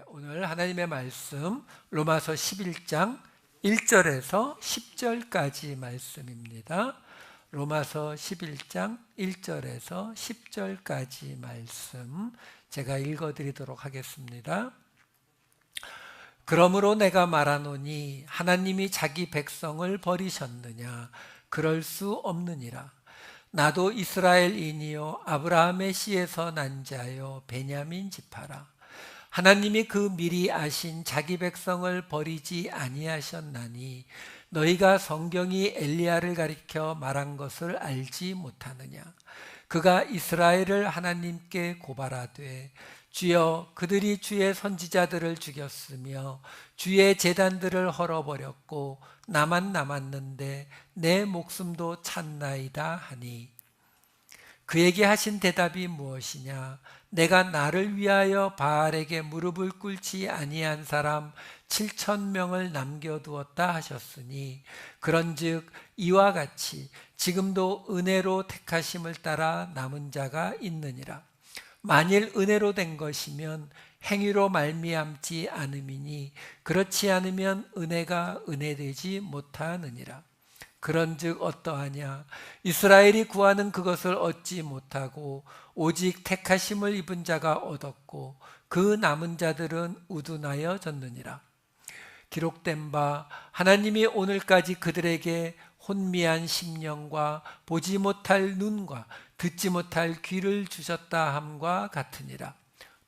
오늘 하나님의 말씀 로마서 11장 1절에서 10절까지 말씀입니다. 로마서 11장 1절에서 10절까지 말씀 제가 읽어드리도록 하겠습니다. 그러므로 내가 말하노니 하나님이 자기 백성을 버리셨느냐? 그럴 수 없느니라. 나도 이스라엘인이요 아브라함의 씨에서 난 자요 베냐민 지파라. 하나님이 그 미리 아신 자기 백성을 버리지 아니하셨나니 너희가 성경이 엘리야를 가리켜 말한 것을 알지 못하느냐? 그가 이스라엘을 하나님께 고발하되 주여 그들이 주의 선지자들을 죽였으며 주의 제단들을 헐어버렸고 나만 남았는데 내 목숨도 찼나이다 하니 그에게 하신 대답이 무엇이냐? 내가 나를 위하여 바알에게 무릎을 꿇지 아니한 사람 7,000명을 남겨두었다 하셨으니 그런즉 이와 같이 지금도 은혜로 택하심을 따라 남은 자가 있느니라. 만일 은혜로 된 것이면 행위로 말미암지 않음이니 그렇지 않으면 은혜가 은혜되지 못하느니라. 그런즉 어떠하냐? 이스라엘이 구하는 그것을 얻지 못하고 오직 택하심을 입은 자가 얻었고 그 남은 자들은 우둔하여 졌느니라. 기록된 바 하나님이 오늘까지 그들에게 혼미한 심령과 보지 못할 눈과 듣지 못할 귀를 주셨다 함과 같으니라.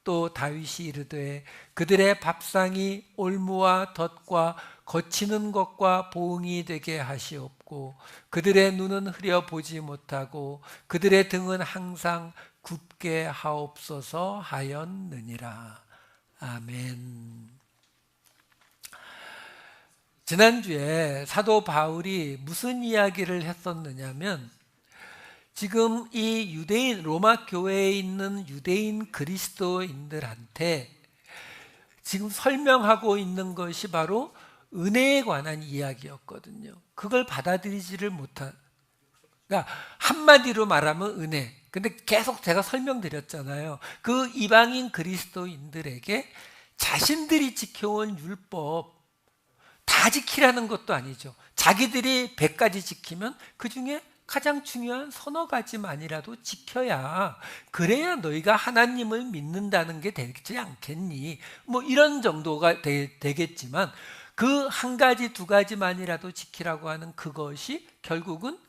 또 다윗이 이르되 그들의 밥상이 올무와 덫과 거치는 것과 보응이 되게 하시옵고 그들의 눈은 흐려 보지 못하고 그들의 등은 항상 굽게 하옵소서 하였느니라. 아멘. 지난주에 사도 바울이 무슨 이야기를 했었느냐면 지금 이 유대인 로마 교회에 있는 유대인 그리스도인들한테 지금 설명하고 있는 것이 바로 은혜에 관한 이야기였거든요. 그걸 받아들이지를 못한, 그러니까 한마디로 말하면 은혜. 근데 계속 제가 설명드렸잖아요. 그 이방인 그리스도인들에게 자신들이 지켜온 율법 다 지키라는 것도 아니죠. 자기들이 100가지 지키면 그 중에 가장 중요한 서너 가지만이라도 지켜야 그래야 너희가 하나님을 믿는다는 게 되지 않겠니? 뭐 이런 정도가 되겠지만 그 한 가지 두 가지만이라도 지키라고 하는 그것이 결국은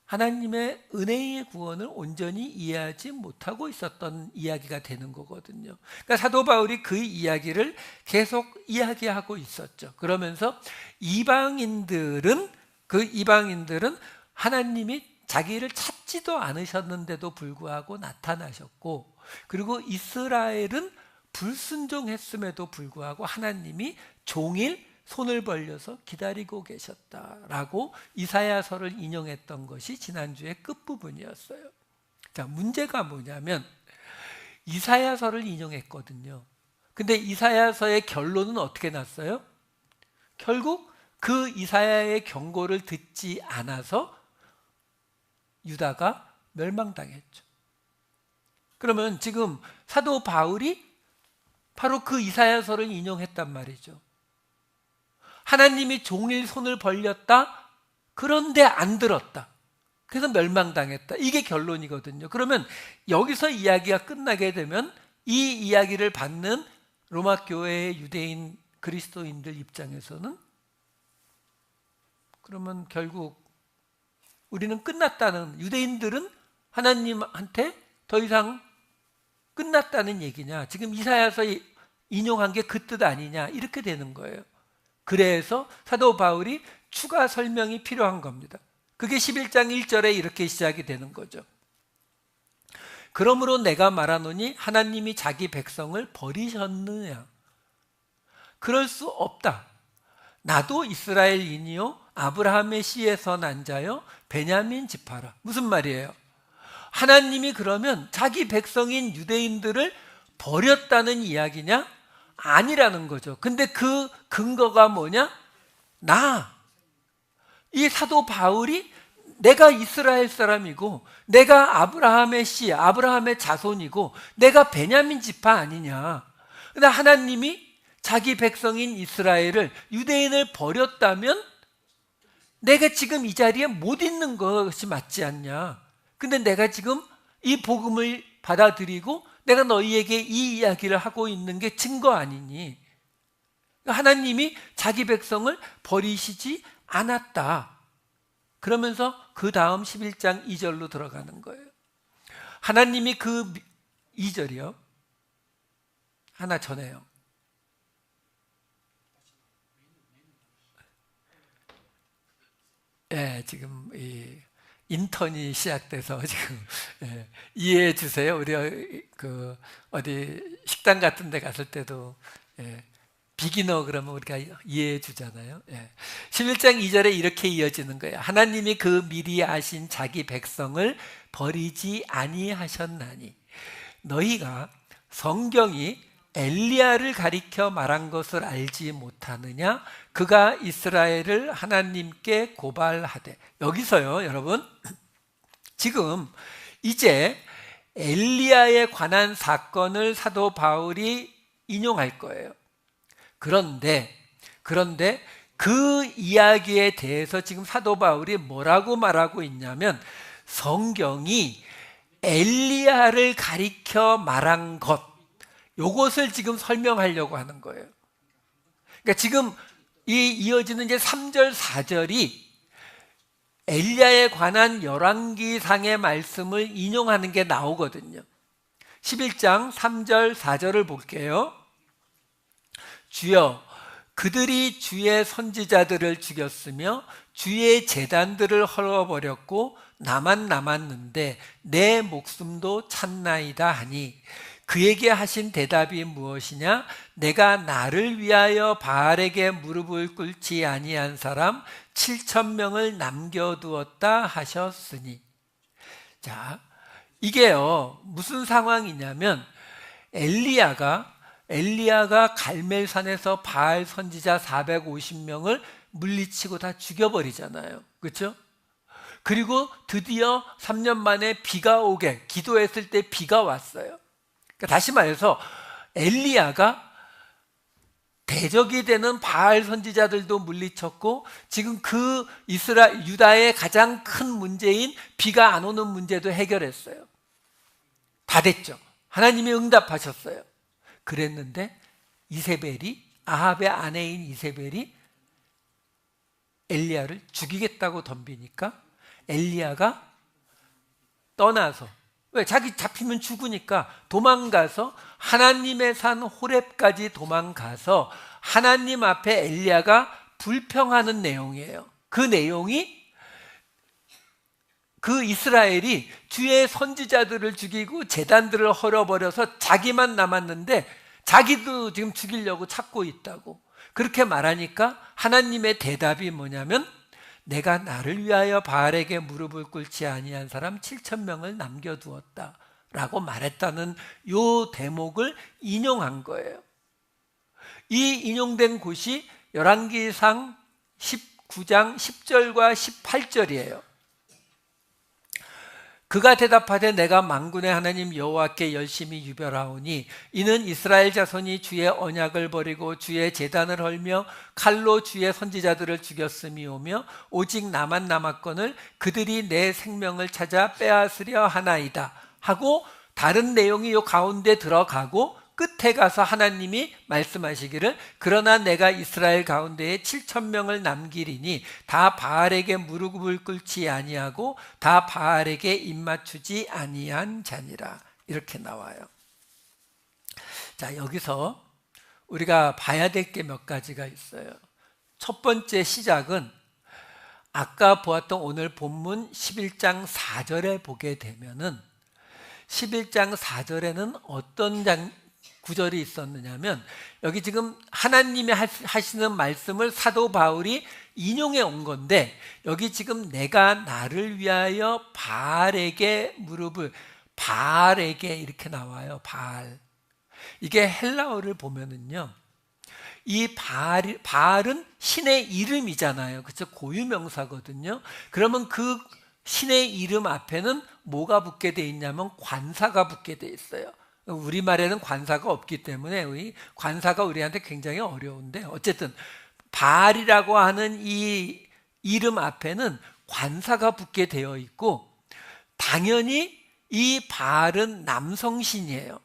하나님의 은혜의 구원을 온전히 이해하지 못하고 있었던 이야기가 되는 거거든요. 그러니까 사도 바울이 그 이야기를 계속 이야기하고 있었죠. 그러면서 이방인들은 하나님이 자기를 찾지도 않으셨는데도 불구하고 나타나셨고, 그리고 이스라엘은 불순종했음에도 불구하고 하나님이 종일 손을 벌려서 기다리고 계셨다라고 이사야서를 인용했던 것이 지난주의 끝부분이었어요. 자, 문제가 뭐냐면 이사야서를 인용했거든요. 근데 이사야서의 결론은 어떻게 났어요? 결국 그 이사야의 경고를 듣지 않아서 유다가 멸망당했죠. 그러면 지금 사도 바울이 바로 그 이사야서를 인용했단 말이죠. 하나님이 종일 손을 벌렸다. 그런데 안 들었다. 그래서 멸망당했다. 이게 결론이거든요. 그러면 여기서 이야기가 끝나게 되면 이 이야기를 받는 로마 교회의 유대인 그리스도인들 입장에서는 그러면 결국 우리는 끝났다는, 유대인들은 하나님한테 더 이상 끝났다는 얘기냐, 지금 이사야서 인용한 게 그 뜻 아니냐, 이렇게 되는 거예요. 그래서 사도 바울이 추가 설명이 필요한 겁니다. 그게 11장 1절에 이렇게 시작이 되는 거죠. 그러므로 내가 말하노니 하나님이 자기 백성을 버리셨느냐? 그럴 수 없다. 나도 이스라엘인이요 아브라함의 씨에서 난 자요 베냐민 지파라. 무슨 말이에요? 하나님이 그러면 자기 백성인 유대인들을 버렸다는 이야기냐? 아니라는 거죠. 근데 그 근거가 뭐냐? 이 사도 바울이 내가 이스라엘 사람이고 내가 아브라함의 씨, 아브라함의 자손이고 내가 베냐민 지파 아니냐. 근데 하나님이 자기 백성인 이스라엘을, 유대인을 버렸다면 내가 지금 이 자리에 못 있는 것이 맞지 않냐. 근데 내가 지금 이 복음을 받아들이고 내가 너희에게 이 이야기를 하고 있는 게 증거 아니니. 하나님이 자기 백성을 버리시지 않았다. 그러면서 그 다음 11장 2절로 들어가는 거예요. 하나님이 그 2절이요. 하나 전해요. 예, 지금 이 인턴이 시작돼서 지금 이해해 주세요. 우리 그 어디 식당 같은 데 갔을 때도 비기너 그러면 우리가 이해해 주잖아요. 11장 2절에 이렇게 이어지는 거예요. 하나님이 그 미리 아신 자기 백성을 버리지 아니하셨나니 너희가 성경이 엘리야를 가리켜 말한 것을 알지 못하느냐? 그가 이스라엘을 하나님께 고발하되. 여기서요, 여러분, 지금 이제 엘리야에 관한 사건을 사도 바울이 인용할 거예요. 그런데 그 이야기에 대해서 지금 사도 바울이 뭐라고 말하고 있냐면, 성경이 엘리야를 가리켜 말한 것, 요것을 지금 설명하려고 하는 거예요. 그러니까 지금 이 이어지는 이제 3절, 4절이 엘리야에 관한 열왕기상의 말씀을 인용하는 게 나오거든요. 11장 3절, 4절을 볼게요. 주여, 그들이 주의 선지자들을 죽였으며 주의 제단들을 헐어버렸고 나만 남았는데 내 목숨도 찼나이다 하니 그에게 하신 대답이 무엇이냐? 내가 나를 위하여 바알에게 무릎을 꿇지 아니한 사람 7,000명을 남겨두었다 하셨으니. 자, 이게요 무슨 상황이냐면 엘리야가 갈멜산에서 바알 선지자 450명을 물리치고 다 죽여버리잖아요. 그렇죠? 그리고 드디어 3년 만에 비가 오게, 기도했을 때 비가 왔어요. 그러니까 다시 말해서 엘리야가 대적이 되는 바알 선지자들도 물리쳤고 지금 그 유다의 가장 큰 문제인 비가 안 오는 문제도 해결했어요. 다 됐죠. 하나님이 응답하셨어요. 그랬는데 이세벨이, 아합의 아내인 이세벨이 엘리야를 죽이겠다고 덤비니까 엘리야가 떠나서, 왜? 자기 잡히면 죽으니까 도망가서 하나님의 산 호렙까지 도망가서 하나님 앞에 엘리야가 불평하는 내용이에요. 그 내용이 그 이스라엘이 주의 선지자들을 죽이고 제단들을 헐어버려서 자기만 남았는데 자기도 지금 죽이려고 찾고 있다고 그렇게 말하니까 하나님의 대답이 뭐냐면 내가 나를 위하여 바알에게 무릎을 꿇지 아니한 사람 7,000명을 남겨두었다 라고 말했다는 요 대목을 인용한 거예요. 이 인용된 곳이 열왕기상 19장 10절과 18절이에요. 그가 대답하되 내가 만군의 하나님 여호와께 열심히 유별하오니 이는 이스라엘 자손이 주의 언약을 버리고 주의 제단을 헐며 칼로 주의 선지자들을 죽였음이오며 오직 나만 남았거늘 그들이 내 생명을 찾아 빼앗으려 하나이다 하고 다른 내용이 요 가운데 들어가고 끝에 가서 하나님이 말씀하시기를 그러나 내가 이스라엘 가운데에 7,000명을 남기리니 다 바알에게 무릎을 꿇지 아니하고 다 바알에게 입맞추지 아니한 자니라 이렇게 나와요. 자, 여기서 우리가 봐야 될 게 몇 가지가 있어요. 첫 번째 시작은 아까 보았던 오늘 본문 11장 4절에 보게 되면은 11장 4절에는 어떤 구절이 있었느냐면 여기 지금 하나님이 하시는 말씀을 사도 바울이 인용해 온 건데 여기 지금 내가 나를 위하여 바알에게 무릎을 바알에게 이렇게 나와요. 바알. 이게 헬라어를 보면은요. 이 바알은 신의 이름이잖아요. 그렇죠? 고유명사거든요. 그러면 그 신의 이름 앞에는 뭐가 붙게 돼 있냐면 관사가 붙게 돼 있어요. 우리말에는 관사가 없기 때문에 관사가 우리한테 굉장히 어려운데, 어쨌든 바알이라고 하는 이 이름 앞에는 관사가 붙게 되어 있고, 당연히 이 바알은 남성신이에요.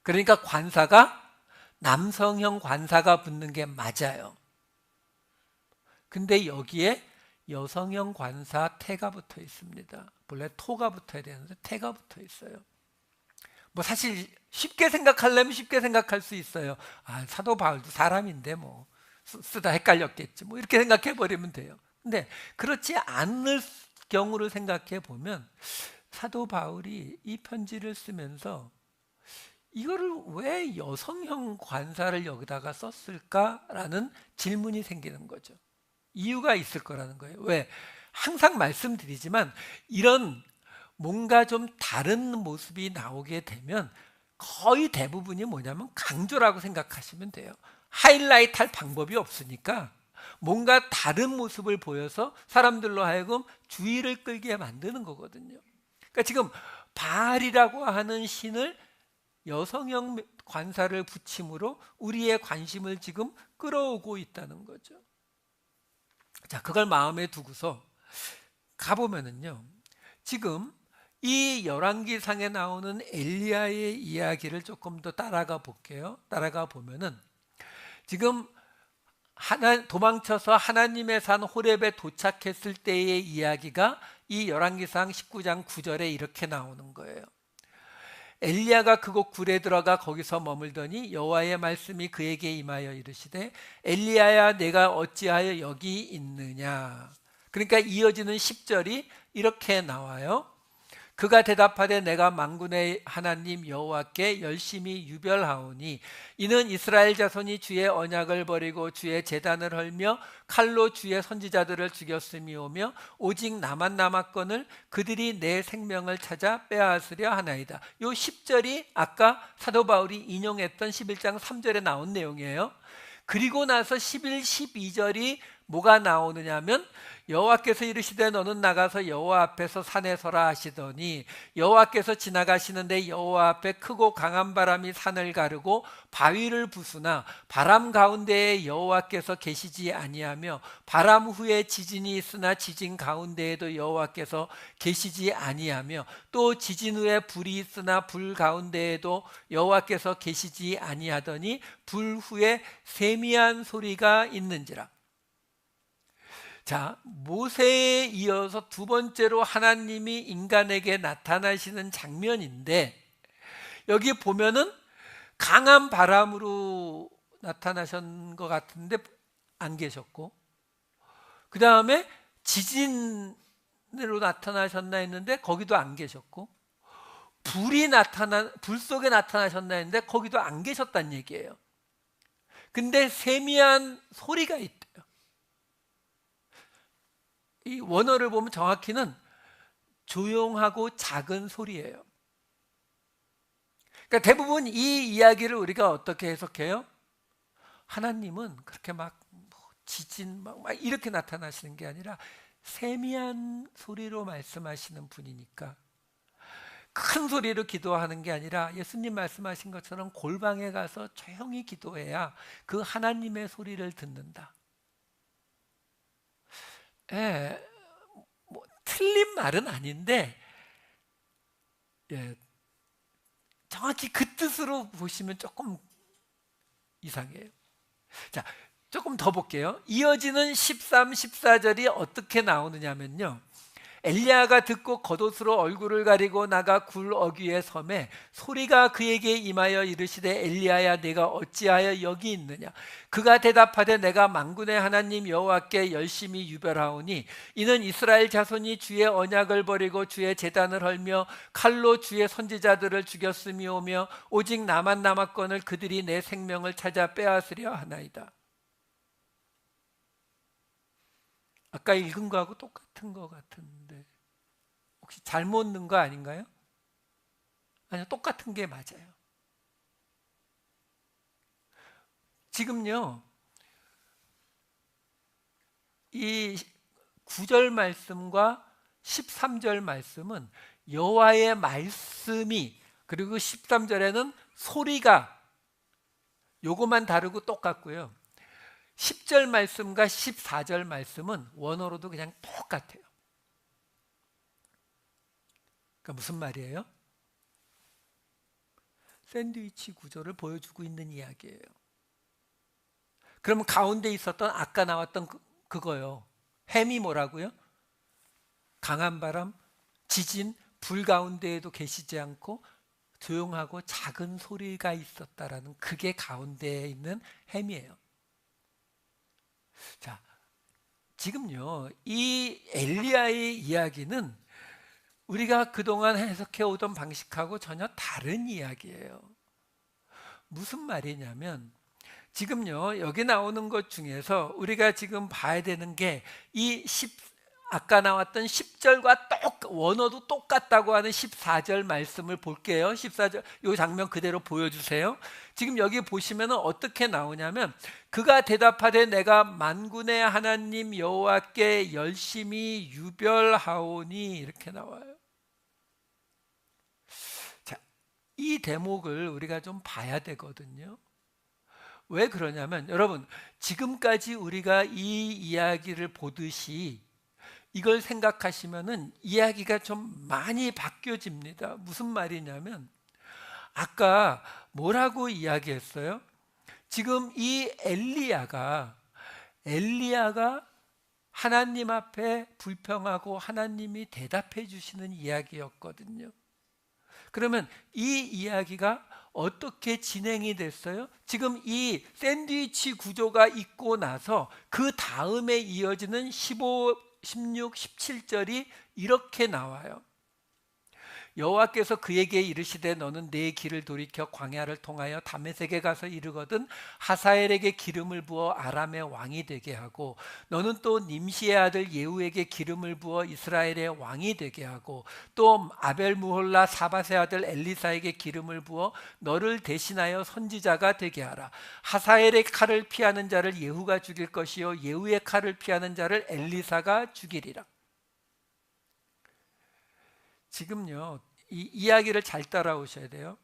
그러니까 관사가 남성형 관사가 붙는 게 맞아요. 근데 여기에 여성형 관사 태가 붙어 있습니다. 원래 토가 붙어야 되는데 태가 붙어 있어요. 뭐 사실 쉽게 생각하려면 쉽게 생각할 수 있어요. 아, 사도 바울도 사람인데 뭐 쓰다 헷갈렸겠지, 뭐 이렇게 생각해 버리면 돼요. 근데 그렇지 않을 경우를 생각해 보면 사도 바울이 이 편지를 쓰면서 이거를 왜 여성형 관사를 여기다가 썼을까라는 질문이 생기는 거죠. 이유가 있을 거라는 거예요. 왜? 항상 말씀드리지만 이런 뭔가 좀 다른 모습이 나오게 되면 거의 대부분이 뭐냐면 강조라고 생각하시면 돼요. 하이라이트 할 방법이 없으니까 뭔가 다른 모습을 보여서 사람들로 하여금 주의를 끌게 만드는 거거든요. 그러니까 지금 바알이라고 하는 신을 여성형 관사를 붙임으로 우리의 관심을 지금 끌어오고 있다는 거죠. 자, 그걸 마음에 두고서 가보면은요, 지금 이 열왕기상에 나오는 엘리야의 이야기를 조금 더 따라가 볼게요. 따라가 보면은 지금 도망쳐서 하나님의 산 호렙에 도착했을 때의 이야기가 이 열왕기상 19장 9절에 이렇게 나오는 거예요. 엘리야가 그곳 굴에 들어가 거기서 머물더니 여호와의 말씀이 그에게 임하여 이르시되 엘리야야 내가 어찌하여 여기 있느냐. 그러니까 이어지는 10절이 이렇게 나와요. 그가 대답하되 내가 만군의 하나님 여호와께 열심히 유별하오니 이는 이스라엘 자손이 주의 언약을 버리고 주의 제단을 헐며 칼로 주의 선지자들을 죽였음이오며 오직 나만 남았거늘 그들이 내 생명을 찾아 빼앗으려 하나이다. 요 10절이 아까 사도 바울이 인용했던 11장 3절에 나온 내용이에요. 그리고 나서 11, 12절이 뭐가 나오느냐면 여호와께서 이르시되 너는 나가서 여호와 앞에서 산에 서라 하시더니 여호와께서 지나가시는데 여호와 앞에 크고 강한 바람이 산을 가르고 바위를 부수나 바람 가운데에 여호와께서 계시지 아니하며 바람 후에 지진이 있으나 지진 가운데에도 여호와께서 계시지 아니하며 또 지진 후에 불이 있으나 불 가운데에도 여호와께서 계시지 아니하더니 불 후에 세미한 소리가 있는지라. 자, 모세에 이어서 두 번째로 하나님이 인간에게 나타나시는 장면인데, 여기 보면은 강한 바람으로 나타나신 것 같은데 안 계셨고, 그 다음에 지진으로 나타나셨나 했는데 거기도 안 계셨고, 불 속에 나타나셨나 했는데 거기도 안 계셨단 얘기예요. 근데 세미한 소리가 있대요. 이 원어를 보면 정확히는 조용하고 작은 소리예요. 그러니까 대부분 이 이야기를 우리가 어떻게 해석해요? 하나님은 그렇게 막 지진 막 이렇게 나타나시는 게 아니라 세미한 소리로 말씀하시는 분이니까, 큰 소리로 기도하는 게 아니라 예수님 말씀하신 것처럼 골방에 가서 조용히 기도해야 그 하나님의 소리를 듣는다. 예, 뭐 틀린 말은 아닌데, 예, 정확히 그 뜻으로 보시면 조금 이상해요. 자, 조금 더 볼게요. 이어지는 13, 14절이 어떻게 나오느냐면요, 엘리야가 듣고 겉옷으로 얼굴을 가리고 나가 굴 어귀에 섬에 소리가 그에게 임하여 이르시되 엘리야야 내가 어찌하여 여기 있느냐. 그가 대답하되 내가 만군의 하나님 여호와께 열심히 유별하오니 이는 이스라엘 자손이 주의 언약을 버리고 주의 제단을 헐며 칼로 주의 선지자들을 죽였음이오며 오직 나만 남았거늘 그들이 내 생명을 찾아 빼앗으려 하나이다. 아까 읽은 거하고 똑같은 것 같은데 혹시 잘못 넣은 거 아닌가요? 아니요, 똑같은 게 맞아요. 지금요, 이 9절 말씀과 13절 말씀은 여호와의 말씀이 그리고 13절에는 소리가 요거만 다르고 똑같고요. 10절 말씀과 14절 말씀은 원어로도 그냥 똑같아요. 그러니까 무슨 말이에요? 샌드위치 구조를 보여주고 있는 이야기예요. 그러면 가운데 있었던 아까 나왔던 그거요. 햄이 뭐라고요? 강한 바람, 지진, 불 가운데에도 계시지 않고 조용하고 작은 소리가 있었다라는 그게 가운데에 있는 햄이에요. 자, 지금요, 이 엘리야의 이야기는 우리가 그동안 해석해 오던 방식하고 전혀 다른 이야기예요. 무슨 말이냐면 지금요, 여기 나오는 것 중에서 우리가 지금 봐야 되는 게 이 아까 나왔던 10절과 원어도 똑같다고 하는 14절 말씀을 볼게요. 14절, 이 장면 그대로 보여주세요. 지금 여기 보시면 어떻게 나오냐면 그가 대답하되 내가 만군의 하나님 여호와께 열심히 유별하오니 이렇게 나와요. 자, 이 대목을 우리가 좀 봐야 되거든요. 왜 그러냐면 여러분, 지금까지 우리가 이 이야기를 보듯이 이걸 생각하시면은 이야기가 좀 많이 바뀌어집니다. 무슨 말이냐면 아까 뭐라고 이야기했어요? 지금 이 엘리야가 하나님 앞에 불평하고 하나님이 대답해 주시는 이야기였거든요. 그러면 이 이야기가 어떻게 진행이 됐어요? 지금 이 샌드위치 구조가 있고 나서 그 다음에 이어지는 15, 16, 17절이 이렇게 나와요. 여호와께서 그에게 이르시되 너는 내 길을 돌이켜 광야를 통하여 다메섹에 가서 이르거든 하사엘에게 기름을 부어 아람의 왕이 되게 하고 너는 또 님시의 아들 예후에게 기름을 부어 이스라엘의 왕이 되게 하고 또 아벨무홀라 사밧의 아들 엘리사에게 기름을 부어 너를 대신하여 선지자가 되게 하라. 하사엘의 칼을 피하는 자를 예후가 죽일 것이요 예후의 칼을 피하는 자를 엘리사가 죽이리라. 지금요, 이 이야기를 잘 따라오셔야 돼요.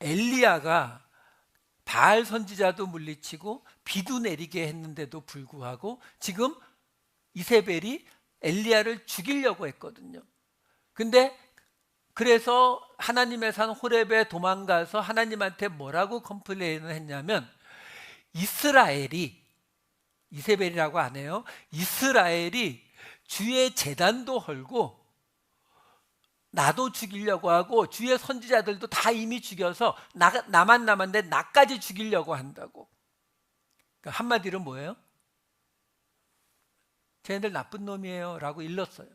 엘리야가 바알 선지자도 물리치고 비도 내리게 했는데도 불구하고 지금 이세벨이 엘리야를 죽이려고 했거든요. 근데 그래서 하나님의 산 호렙에 도망가서 하나님한테 뭐라고 컴플레인을 했냐면 이세벨이라고 안 해요. 이스라엘이 주의 제단도 헐고 나도 죽이려고 하고 주의 선지자들도 다 이미 죽여서 나만 남았는데 나까지 죽이려고 한다고. 그러니까 한마디로 뭐예요? 쟤네들 나쁜 놈이에요 라고 일렀어요.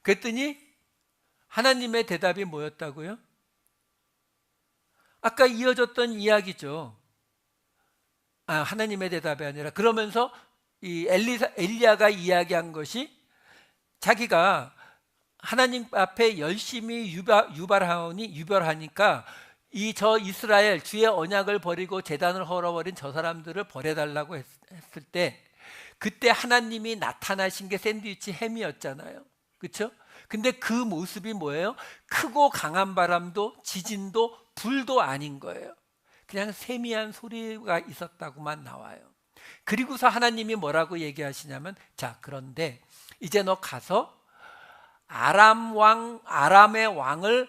그랬더니 하나님의 대답이 뭐였다고요? 아까 이어졌던 이야기죠. 하나님의 대답이 아니라 그러면서 이 엘리야가 이야기한 것이 자기가 하나님 앞에 열심히 유별하니까 저 이스라엘 주의 언약을 버리고 제단을 헐어버린 저 사람들을 버려달라고 했을 때 그때 하나님이 나타나신 게 샌드위치 햄이었잖아요. 그렇죠? 근데 그 모습이 뭐예요? 크고 강한 바람도 지진도 불도 아닌 거예요. 그냥 세미한 소리가 있었다고만 나와요. 그리고서 하나님이 뭐라고 얘기하시냐면 자, 그런데 이제 너 가서 아람의 왕을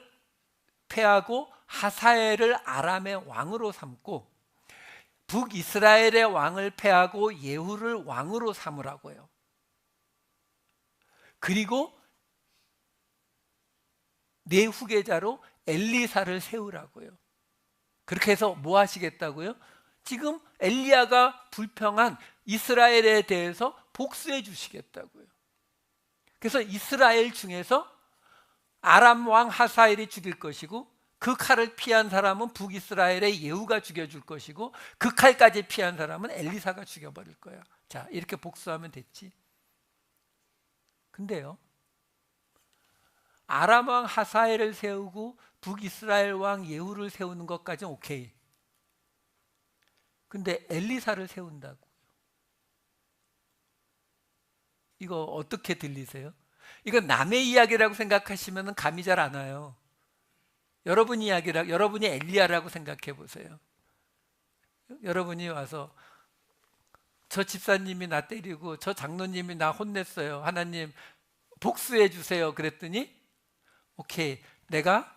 패하고 하사엘을 아람의 왕으로 삼고 북이스라엘의 왕을 패하고 예후를 왕으로 삼으라고요. 그리고 내 후계자로 엘리사를 세우라고요. 그렇게 해서 뭐 하시겠다고요? 지금 엘리야가 불평한 이스라엘에 대해서 복수해 주시겠다고요. 그래서 이스라엘 중에서 아람 왕 하사엘이 죽일 것이고 그 칼을 피한 사람은 북이스라엘의 예후가 죽여줄 것이고 그 칼까지 피한 사람은 엘리사가 죽여버릴 거야. 자, 이렇게 복수하면 됐지. 근데요, 아람 왕 하사엘을 세우고 북이스라엘 왕 예후를 세우는 것까지는 오케이. 근데 엘리사를 세운다고. 이거 어떻게 들리세요? 이거 남의 이야기라고 생각하시면 감이 잘 안 와요. 여러분이 엘리야라고 생각해 보세요. 여러분이 와서 저 집사님이 나 때리고 저 장로님이 나 혼냈어요. 하나님 복수해 주세요. 그랬더니 오케이, 내가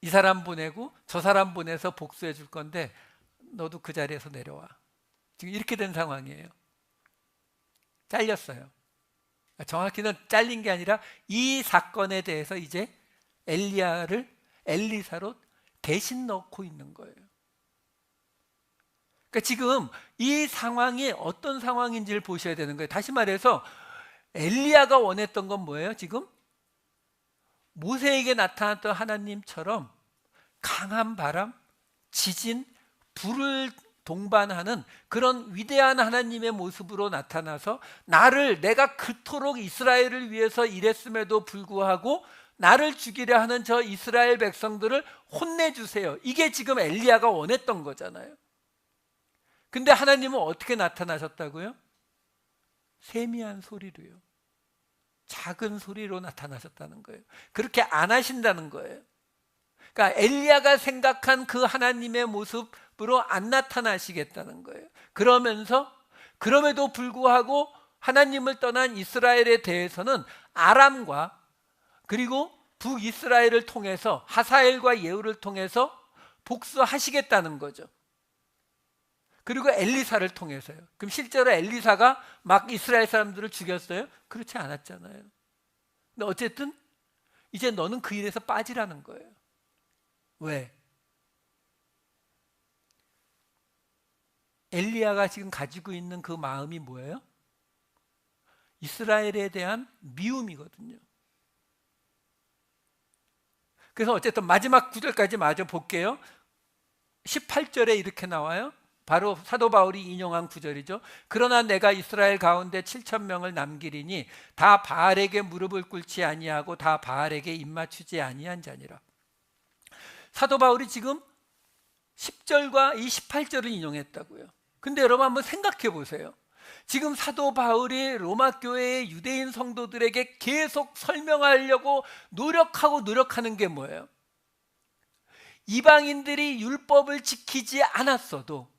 이 사람 보내고 저 사람 보내서 복수해 줄 건데 너도 그 자리에서 내려와. 지금 이렇게 된 상황이에요. 잘렸어요. 정확히는 잘린 게 아니라 이 사건에 대해서 이제 엘리야를 엘리사로 대신 넣고 있는 거예요. 그러니까 지금 이 상황이 어떤 상황인지를 보셔야 되는 거예요. 다시 말해서 엘리야가 원했던 건 뭐예요? 지금 모세에게 나타났던 하나님처럼 강한 바람, 지진, 불을 동반하는 그런 위대한 하나님의 모습으로 나타나서 내가 그토록 이스라엘을 위해서 일했음에도 불구하고 나를 죽이려 하는 저 이스라엘 백성들을 혼내주세요. 이게 지금 엘리야가 원했던 거잖아요. 근데 하나님은 어떻게 나타나셨다고요? 세미한 소리로요. 작은 소리로 나타나셨다는 거예요. 그렇게 안 하신다는 거예요. 그러니까 엘리야가 생각한 그 하나님의 모습으로 안 나타나시겠다는 거예요. 그럼에도 불구하고 하나님을 떠난 이스라엘에 대해서는 아람과 그리고 북이스라엘을 통해서 하사엘과 예후를 통해서 복수하시겠다는 거죠. 그리고 엘리사를 통해서요. 그럼 실제로 엘리사가 막 이스라엘 사람들을 죽였어요? 그렇지 않았잖아요. 근데 어쨌든 이제 너는 그 일에서 빠지라는 거예요. 왜? 엘리야가 지금 가지고 있는 그 마음이 뭐예요? 이스라엘에 대한 미움이거든요. 그래서 어쨌든 마지막 구절까지 마저 볼게요. 18절에 이렇게 나와요. 바로 사도 바울이 인용한 구절이죠. 그러나 내가 이스라엘 가운데 7,000명을 남기리니 다 바알에게 무릎을 꿇지 아니하고 다 바알에게 입맞추지 아니한 자니라. 사도 바울이 지금 10절과 이 18절을 인용했다고요. 근데 여러분 한번 생각해 보세요. 지금 사도 바울이 로마 교회의 유대인 성도들에게 계속 설명하려고 노력하는 게 뭐예요? 이방인들이 율법을 지키지 않았어도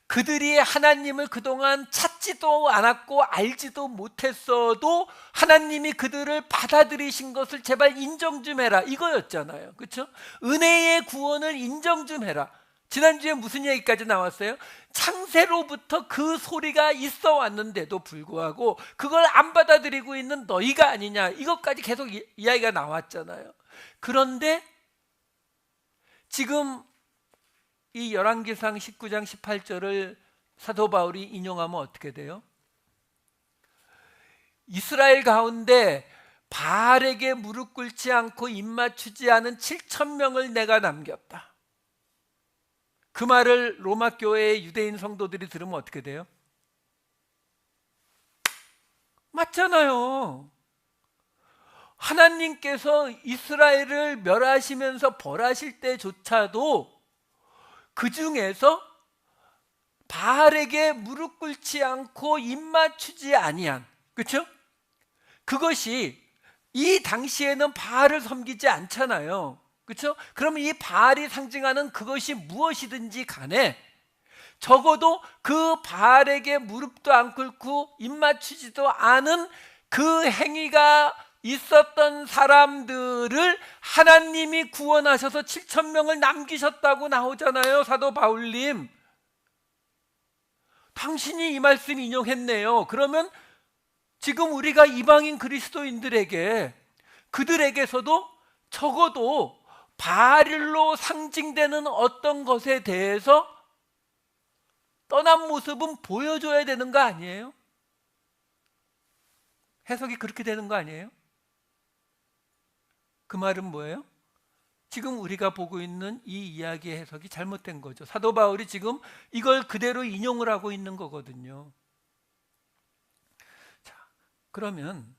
그들이 하나님을 그동안 찾지도 않았고 알지도 못했어도 하나님이 그들을 받아들이신 것을 제발 인정 좀 해라, 이거였잖아요. 그렇죠? 은혜의 구원을 인정 좀 해라. 지난주에 무슨 얘기까지 나왔어요? 창세로부터 그 소리가 있어 왔는데도 불구하고 그걸 안 받아들이고 있는 너희가 아니냐, 이것까지 계속 이야기가 나왔잖아요. 그런데 지금 이 열왕기상 19장 18절을 사도 바울이 인용하면 어떻게 돼요? 이스라엘 가운데 바알에게 무릎 꿇지 않고 입맞추지 않은 7,000명을 내가 남겼다. 그 말을 로마 교회의 유대인 성도들이 들으면 어떻게 돼요? 맞잖아요. 하나님께서 이스라엘을 멸하시면서 벌하실 때조차도 그 중에서 바알에게 무릎 꿇지 않고 입맞추지 아니한, 그렇죠? 그것이 이 당시에는 바알을 섬기지 않잖아요. 그렇죠? 그러면 이 바알이 상징하는 그것이 무엇이든지 간에 적어도 그 바알에게 무릎도 안 꿇고 입맞추지도 않은 그 행위가 있었던 사람들을 하나님이 구원하셔서 7,000명을 남기셨다고 나오잖아요. 사도 바울님, 당신이 이 말씀 인용했네요. 그러면 지금 우리가 이방인 그리스도인들에게, 그들에게서도 적어도 바알로 상징되는 어떤 것에 대해서 떠난 모습은 보여줘야 되는 거 아니에요? 해석이 그렇게 되는 거 아니에요? 그 말은 뭐예요? 지금 우리가 보고 있는 이 이야기의 해석이 잘못된 거죠. 사도 바울이 지금 이걸 그대로 인용을 하고 있는 거거든요. 자, 그러면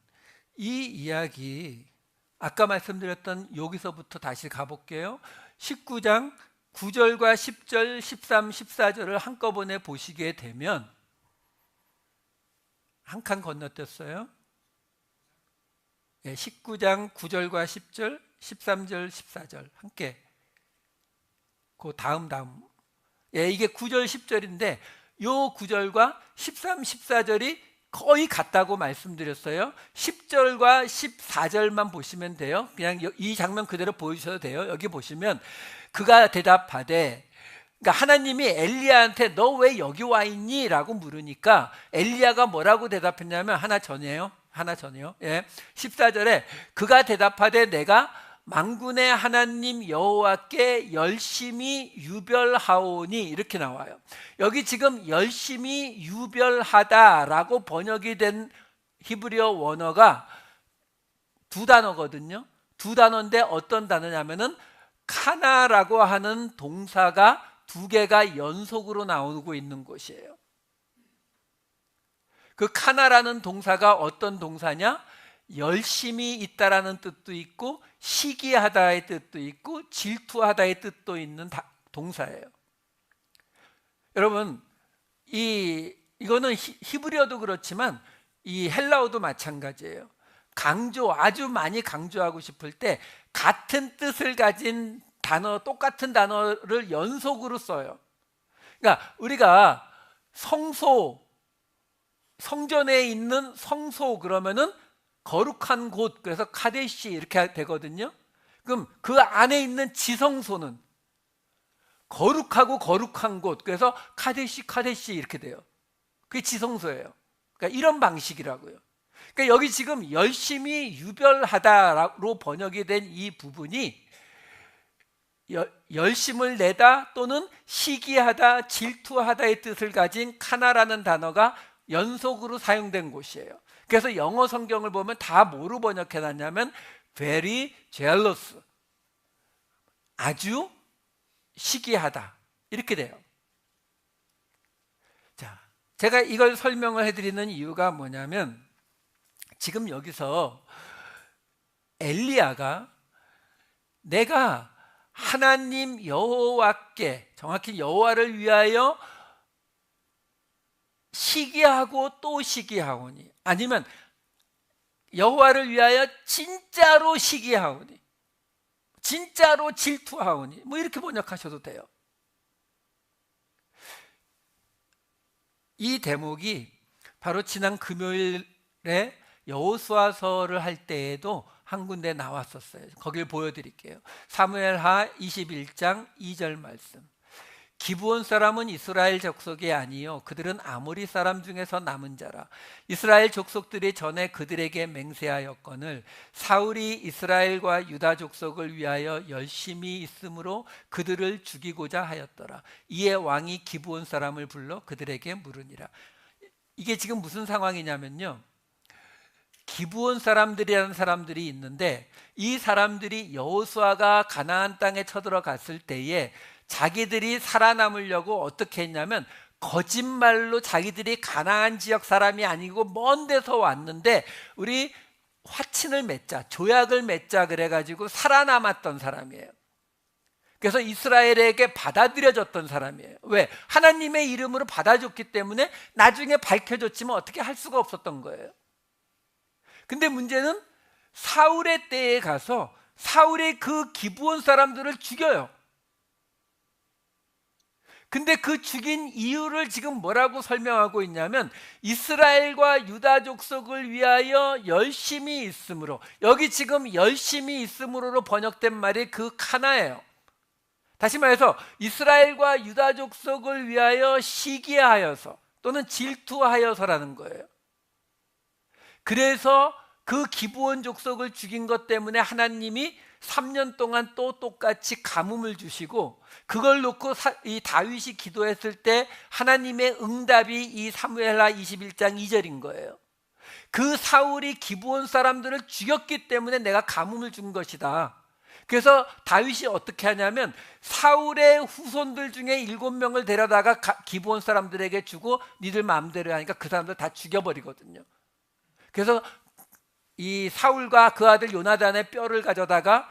이 이야기, 아까 말씀드렸던 여기서부터 다시 가볼게요. 19장 9절과 10절, 13, 14절을 한꺼번에 보시게 되면 한 칸 건너뛰었어요. 19장 9절과 10절, 13절, 14절 함께. 그 다음. 이게 9절, 10절인데 요 9절과 13, 14절이 거의 같다고 말씀드렸어요. 10절과 14절만 보시면 돼요. 그냥 이 장면 그대로 보여주셔도 돼요. 여기 보시면 그가 대답하되, 그러니까 하나님이 엘리야한테 너 왜 여기 와 있니? 라고 물으니까 엘리야가 뭐라고 대답했냐면 하나 전이에요. 14절에 그가 대답하되 내가 만군의 하나님 여호와께 열심히 유별하오니, 이렇게 나와요. 여기 지금 열심히 유별하다라고 번역이 된 히브리어 원어가 두 단어거든요. 두 단어인데 어떤 단어냐면은 카나라고 하는 동사가 두 개가 연속으로 나오고 있는 것이에요. 그 카나라는 동사가 어떤 동사냐? 열심히 있다라는 뜻도 있고 시기하다의 뜻도 있고 질투하다의 뜻도 있는 동사예요. 여러분, 이거는 히브리어도 그렇지만 이 헬라어도 마찬가지예요. 아주 많이 강조하고 싶을 때 같은 뜻을 가진 단어, 똑같은 단어를 연속으로 써요. 그러니까 우리가 성전에 있는 성소 그러면은 거룩한 곳, 그래서 카데시 이렇게 되거든요. 그럼 그 안에 있는 지성소는 거룩하고 거룩한 곳, 그래서 카데시 이렇게 돼요. 그게 지성소예요. 그러니까 이런 방식이라고요. 그러니까 여기 지금 열심히 유별하다로 번역이 된 이 부분이 열심을 내다 또는 시기하다, 질투하다의 뜻을 가진 카나라는 단어가 연속으로 사용된 곳이에요. 그래서 영어 성경을 보면 다 뭐로 번역해 놨냐면 very jealous, 아주 시기하다, 이렇게 돼요. 자, 제가 이걸 설명을 해드리는 이유가 뭐냐면 지금 여기서 엘리야가 내가 하나님 여호와께, 정확히 여호와를 위하여 시기하고 또 시기하오니, 아니면 여호와를 위하여 진짜로 시기하오니, 진짜로 질투하오니, 뭐 이렇게 번역하셔도 돼요. 이 대목이 바로 지난 금요일에 여호수아서를 할 때에도 한 군데 나왔었어요. 거길 보여드릴게요. 사무엘하 21장 2절 말씀. 기브온 사람은 이스라엘 족속이 아니요 그들은 아모리 사람 중에서 남은 자라. 이스라엘 족속들이 전에 그들에게 맹세하였거늘 사울이 이스라엘과 유다 족속을 위하여 열심히 있으므로 그들을 죽이고자 하였더라. 이에 왕이 기브온 사람을 불러 그들에게 물으니라. 이게 지금 무슨 상황이냐면요, 기브온 사람들이라는 사람들이 있는데 이 사람들이 여호수아가 가나안 땅에 쳐들어갔을 때에 자기들이 살아남으려고 어떻게 했냐면 거짓말로 자기들이 가나안 지역 사람이 아니고 먼 데서 왔는데 우리 화친을 맺자, 조약을 맺자 그래가지고 살아남았던 사람이에요. 그래서 이스라엘에게 받아들여졌던 사람이에요. 왜? 하나님의 이름으로 받아줬기 때문에 나중에 밝혀졌지만 어떻게 할 수가 없었던 거예요. 근데 문제는 사울의 때에 가서 사울이 그 기브온 사람들을 죽여요. 근데 그 죽인 이유를 지금 뭐라고 설명하고 있냐면 이스라엘과 유다 족속을 위하여 열심히 있으므로, 여기 지금 열심히 있으므로로 번역된 말이 그 카나예요. 다시 말해서 이스라엘과 유다 족속을 위하여 시기하여서 또는 질투하여서라는 거예요. 그래서 그 기브온 족속을 죽인 것 때문에 하나님이 3년 동안 또 똑같이 가뭄을 주시고, 그걸 놓고 이 다윗이 기도했을 때 하나님의 응답이 이 사무엘하 21장 2절인 거예요. 그 사울이 기브온 사람들을 죽였기 때문에 내가 가뭄을 준 것이다. 그래서 다윗이 어떻게 하냐면 사울의 후손들 중에 7명을 데려다가 기브온 사람들에게 주고 니들 마음대로 하니까 그 사람들 다 죽여버리거든요. 그래서 이 사울과 그 아들 요나단의 뼈를 가져다가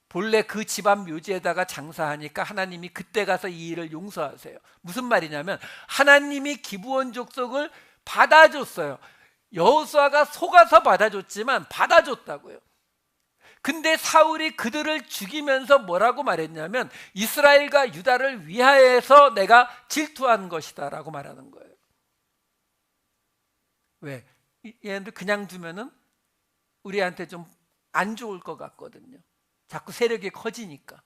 본래 그 집안 묘지에다가 장사하니까 하나님이 그때 가서 이 일을 용서하세요. 무슨 말이냐면 하나님이 기브온 족속을 받아줬어요. 여호수아가 속아서 받아줬지만 받아줬다고요. 근데 사울이 그들을 죽이면서 뭐라고 말했냐면 이스라엘과 유다를 위하여서 내가 질투한 것이다 라고 말하는 거예요. 왜? 얘네들 그냥 두면은 우리한테 좀 안 좋을 것 같거든요. 자꾸 세력이 커지니까.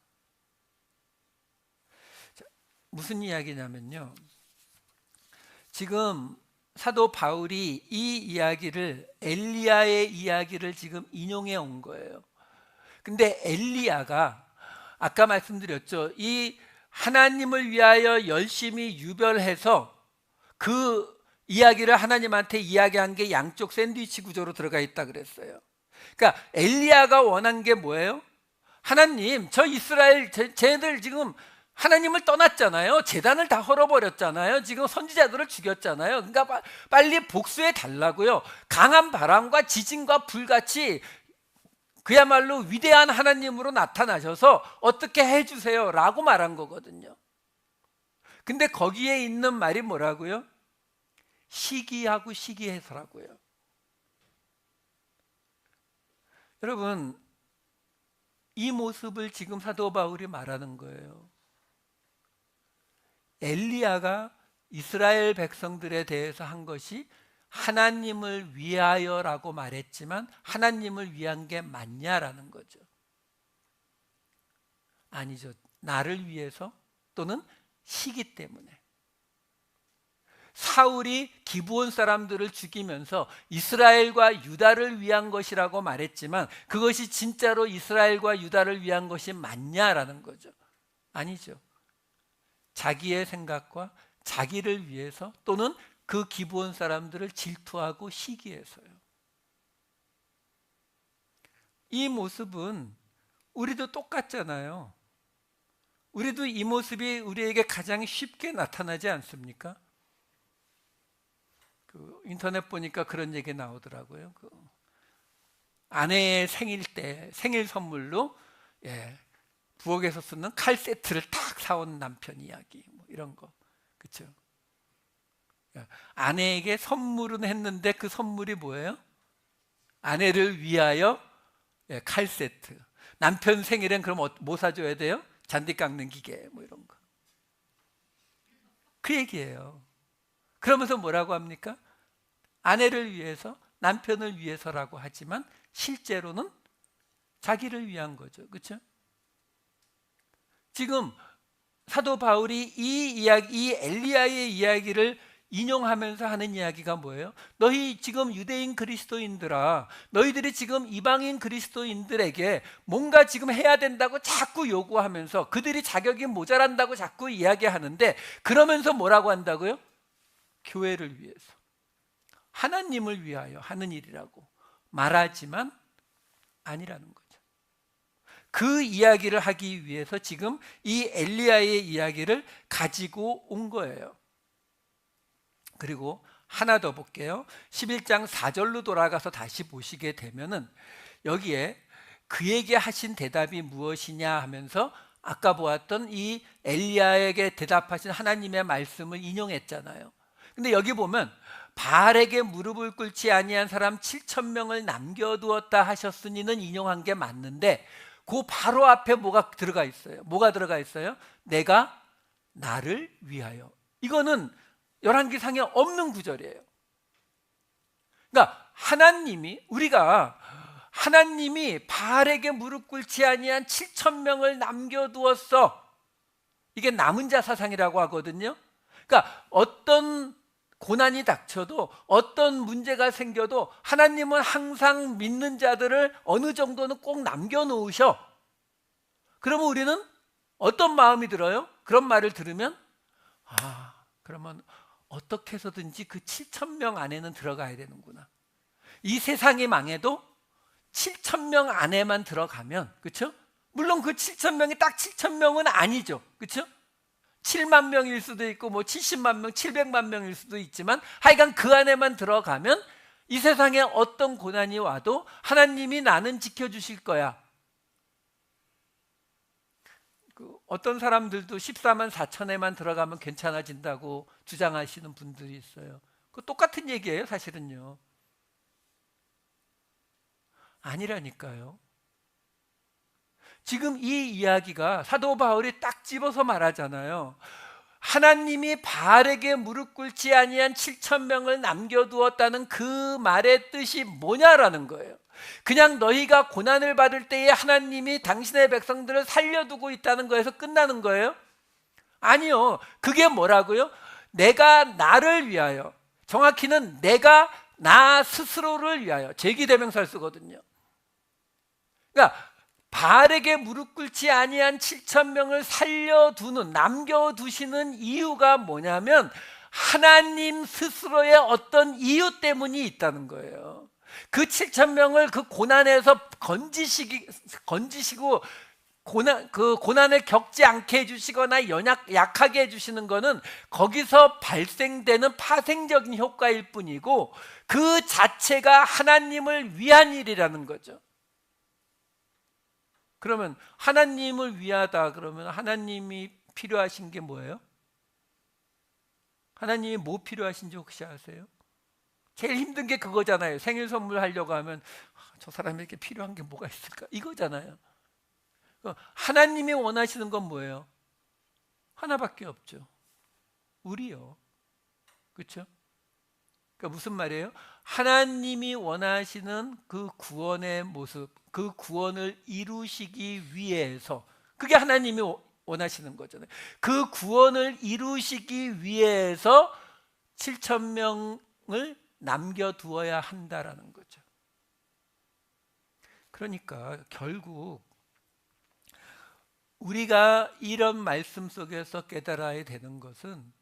자, 무슨 이야기냐면요, 지금 사도 바울이 이 이야기를, 엘리야의 이야기를 지금 인용해 온 거예요. 근데 엘리야가 아까 말씀드렸죠, 이 하나님을 위하여 열심히 유별해서 그 이야기를 하나님한테 이야기한 게 양쪽 샌드위치 구조로 들어가 있다 그랬어요. 그러니까 엘리야가 원한 게 뭐예요? 하나님, 저 이스라엘 쟤들 지금 하나님을 떠났잖아요. 제단을 다 헐어버렸잖아요. 지금 선지자들을 죽였잖아요. 그러니까 빨리 복수해 달라고요. 강한 바람과 지진과 불같이 그야말로 위대한 하나님으로 나타나셔서 어떻게 해주세요 라고 말한 거거든요. 근데 거기에 있는 말이 뭐라고요? 시기하고 시기해서라고요. 여러분, 이 모습을 지금 사도 바울이 말하는 거예요. 엘리야가 이스라엘 백성들에 대해서 한 것이 하나님을 위하여라고 말했지만 하나님을 위한 게 맞냐라는 거죠. 아니죠. 나를 위해서 또는 시기 때문에. 사울이 기브온 사람들을 죽이면서 이스라엘과 유다를 위한 것이라고 말했지만 그것이 진짜로 이스라엘과 유다를 위한 것이 맞냐라는 거죠. 아니죠. 자기의 생각과 자기를 위해서 또는 그 기브온 사람들을 질투하고 시기해서요. 이 모습은 우리도 똑같잖아요. 우리도 이 모습이 우리에게 가장 쉽게 나타나지 않습니까? 인터넷 보니까 그런 얘기 나오더라고요. 아내의 생일 때 생일 선물로 부엌에서 쓰는 칼 세트를 딱 사온 남편 이야기, 뭐 이런 거, 그렇죠? 아내에게 선물은 했는데 그 선물이 뭐예요? 아내를 위하여 칼 세트. 남편 생일엔 그럼 뭐 사줘야 돼요? 잔디 깎는 기계, 뭐 이런 거. 그 얘기예요. 그러면서 뭐라고 합니까? 아내를 위해서, 남편을 위해서라고 하지만 실제로는 자기를 위한 거죠. 그렇죠? 지금 사도 바울이 이 엘리야의 이야기를 인용하면서 하는 이야기가 뭐예요? 너희 지금 유대인 그리스도인들아, 너희들이 지금 이방인 그리스도인들에게 뭔가 지금 해야 된다고 자꾸 요구하면서 그들이 자격이 모자란다고 자꾸 이야기하는데, 그러면서 뭐라고 한다고요? 교회를 위해서, 하나님을 위하여 하는 일이라고 말하지만 아니라는 거죠. 그 이야기를 하기 위해서 지금 이 엘리야의 이야기를 가지고 온 거예요. 그리고 하나 더 볼게요. 11장 4절로 돌아가서 다시 보시게 되면은 여기에 그에게 하신 대답이 무엇이냐 하면서 아까 보았던 이 엘리야에게 대답하신 하나님의 말씀을 인용했잖아요. 근데 여기 보면 바알에게 무릎을 꿇지 아니한 사람 7,000명을 남겨두었다 하셨으니는 인용한 게 맞는데, 그 바로 앞에 뭐가 들어가 있어요? 뭐가 들어가 있어요? 내가 나를 위하여. 이거는 열왕기상에 없는 구절이에요. 그러니까 우리가 하나님이 바알에게 무릎 꿇지 아니한 7,000명을 남겨두었어. 이게 남은 자 사상이라고 하거든요. 그러니까 어떤 고난이 닥쳐도, 어떤 문제가 생겨도 하나님은 항상 믿는 자들을 어느 정도는 꼭 남겨놓으셔. 그러면 우리는 어떤 마음이 들어요? 그런 말을 들으면 그러면 어떻게 해서든지 그 7,000명 안에는 들어가야 되는구나. 이 세상이 망해도 7,000명 안에만 들어가면, 그렇죠? 물론 그 7,000명이 딱 7,000명은 아니죠. 그렇죠? 7만 명일 수도 있고 뭐 70만 명, 700만 명일 수도 있지만 하여간 그 안에만 들어가면 이 세상에 어떤 고난이 와도 하나님이 나는 지켜주실 거야. 어떤 사람들도 14만 4천에만 들어가면 괜찮아진다고 주장하시는 분들이 있어요. 그 똑같은 얘기예요, 사실은요. 아니라니까요. 지금 이 이야기가 사도 바울이 딱 집어서 말하잖아요. 하나님이 바알에게 무릎 꿇지 아니한 7,000명을 남겨두었다는 그 말의 뜻이 뭐냐라는 거예요. 그냥 너희가 고난을 받을 때에 하나님이 당신의 백성들을 살려두고 있다는 거에서 끝나는 거예요? 아니요. 그게 뭐라고요? 내가 나를 위하여, 정확히는 내가 나 스스로를 위하여, 제기대명사를 쓰거든요. 그러니까 바알에게 무릎 꿇지 아니한 7,000명을 살려두는, 남겨두시는 이유가 뭐냐면 하나님 스스로의 어떤 이유 때문이 있다는 거예요. 그 7,000명을 그 고난에서 건지시고 그 고난을 겪지 않게 해주시거나 약하게 해주시는 것은 거기서 발생되는 파생적인 효과일 뿐이고 그 자체가 하나님을 위한 일이라는 거죠. 그러면 하나님을 위하다 그러면 하나님이 필요하신 게 뭐예요? 하나님이 뭐 필요하신지 혹시 아세요? 제일 힘든 게 그거잖아요. 생일 선물 하려고 하면 저 사람에게 필요한 게 뭐가 있을까? 이거잖아요. 하나님이 원하시는 건 뭐예요? 하나밖에 없죠. 우리요. 그렇죠? 그러니까 무슨 말이에요? 하나님이 원하시는 그 구원의 모습, 그 구원을 이루시기 위해서, 그게 하나님이 원하시는 거잖아요. 그 구원을 이루시기 위해서 7,000명을 남겨두어야 한다라는 거죠. 그러니까 결국 우리가 이런 말씀 속에서 깨달아야 되는 것은,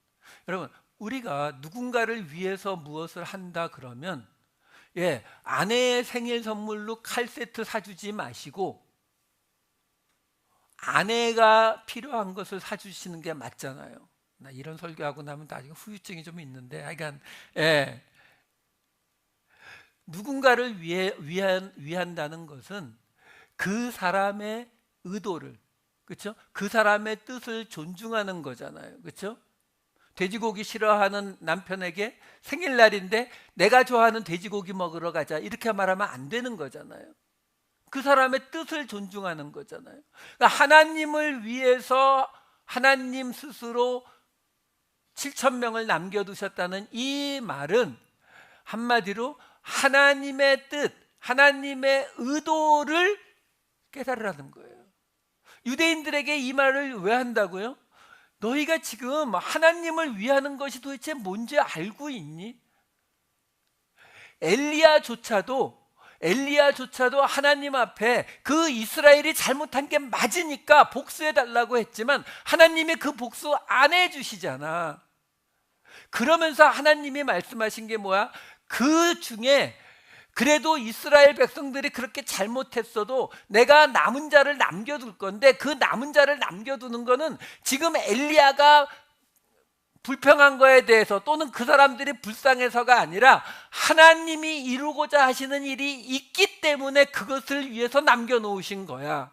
여러분, 우리가 누군가를 위해서 무엇을 한다 그러면 아내의 생일 선물로 칼 세트 사주지 마시고 아내가 필요한 것을 사주시는 게 맞잖아요. 나 이런 설교하고 나면 나중에 후유증이 좀 있는데 하여간 누군가를 위한다는 것은 그 사람의 의도를, 그렇죠? 그 사람의 뜻을 존중하는 거잖아요. 그렇죠? 돼지고기 싫어하는 남편에게 생일날인데 내가 좋아하는 돼지고기 먹으러 가자 이렇게 말하면 안 되는 거잖아요. 그 사람의 뜻을 존중하는 거잖아요. 그러니까 하나님을 위해서 하나님 스스로 7,000명을 남겨두셨다는 이 말은 한마디로 하나님의 뜻, 하나님의 의도를 깨달으라는 거예요. 유대인들에게 이 말을 왜 한다고요? 너희가 지금 하나님을 위하는 것이 도대체 뭔지 알고 있니? 엘리야조차도 하나님 앞에 그 이스라엘이 잘못한 게 맞으니까 복수해 달라고 했지만 하나님이 그 복수 안 해주시잖아. 그러면서 하나님이 말씀하신 게 뭐야? 그 중에 그래도 이스라엘 백성들이 그렇게 잘못했어도 내가 남은 자를 남겨둘 건데 그 남은 자를 남겨두는 거는 지금 엘리야가 불평한 거에 대해서 또는 그 사람들이 불쌍해서가 아니라 하나님이 이루고자 하시는 일이 있기 때문에 그것을 위해서 남겨놓으신 거야.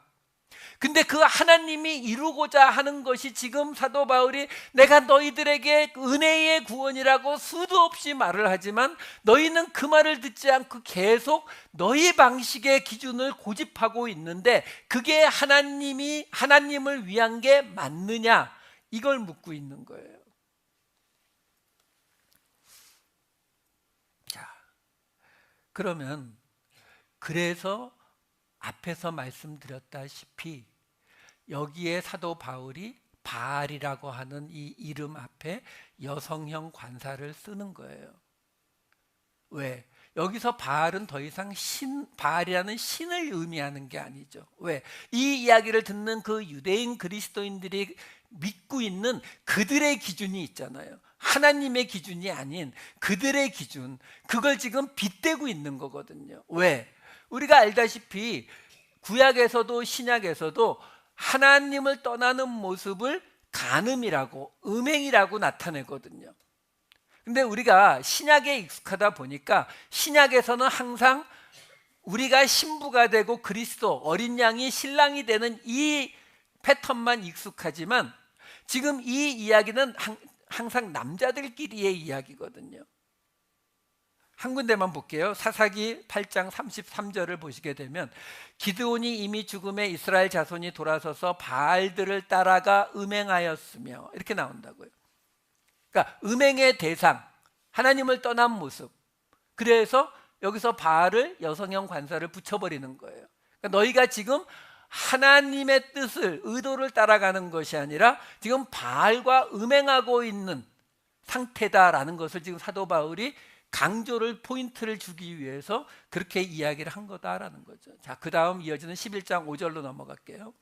근데 그 하나님이 이루고자 하는 것이 지금 사도 바울이 내가 너희들에게 은혜의 구원이라고 수도 없이 말을 하지만 너희는 그 말을 듣지 않고 계속 너희 방식의 기준을 고집하고 있는데 그게 하나님을 위한 게 맞느냐? 이걸 묻고 있는 거예요. 자, 그러면 그래서 앞에서 말씀드렸다시피 여기에 사도 바울이 바알이라고 하는 이 이름 앞에 여성형 관사를 쓰는 거예요. 왜? 여기서 바알은 더 이상 바알이라는 신을 의미하는 게 아니죠. 왜? 이 이야기를 듣는 그 유대인 그리스도인들이 믿고 있는 그들의 기준이 있잖아요. 하나님의 기준이 아닌 그들의 기준, 그걸 지금 빗대고 있는 거거든요. 왜? 우리가 알다시피 구약에서도 신약에서도 하나님을 떠나는 모습을 간음이라고, 음행이라고 나타내거든요. 근데 우리가 신약에 익숙하다 보니까 신약에서는 항상 우리가 신부가 되고 그리스도, 어린 양이 신랑이 되는 이 패턴만 익숙하지만 지금 이 이야기는 항상 남자들끼리의 이야기거든요. 한 군데만 볼게요. 사사기 8장 33절을 보시게 되면 기드온이 이미 죽음에 이스라엘 자손이 돌아서서 바알들을 따라가 음행하였으며 이렇게 나온다고요. 그러니까 음행의 대상, 하나님을 떠난 모습. 그래서 여기서 바알을 여성형 관사를 붙여버리는 거예요. 그러니까 너희가 지금 하나님의 뜻을, 의도를 따라가는 것이 아니라 지금 바알과 음행하고 있는 상태다라는 것을 지금 사도 바울이 강조를, 포인트를 주기 위해서 그렇게 이야기를 한 거다라는 거죠. 자, 그 다음 이어지는 11장 5절로 넘어갈게요.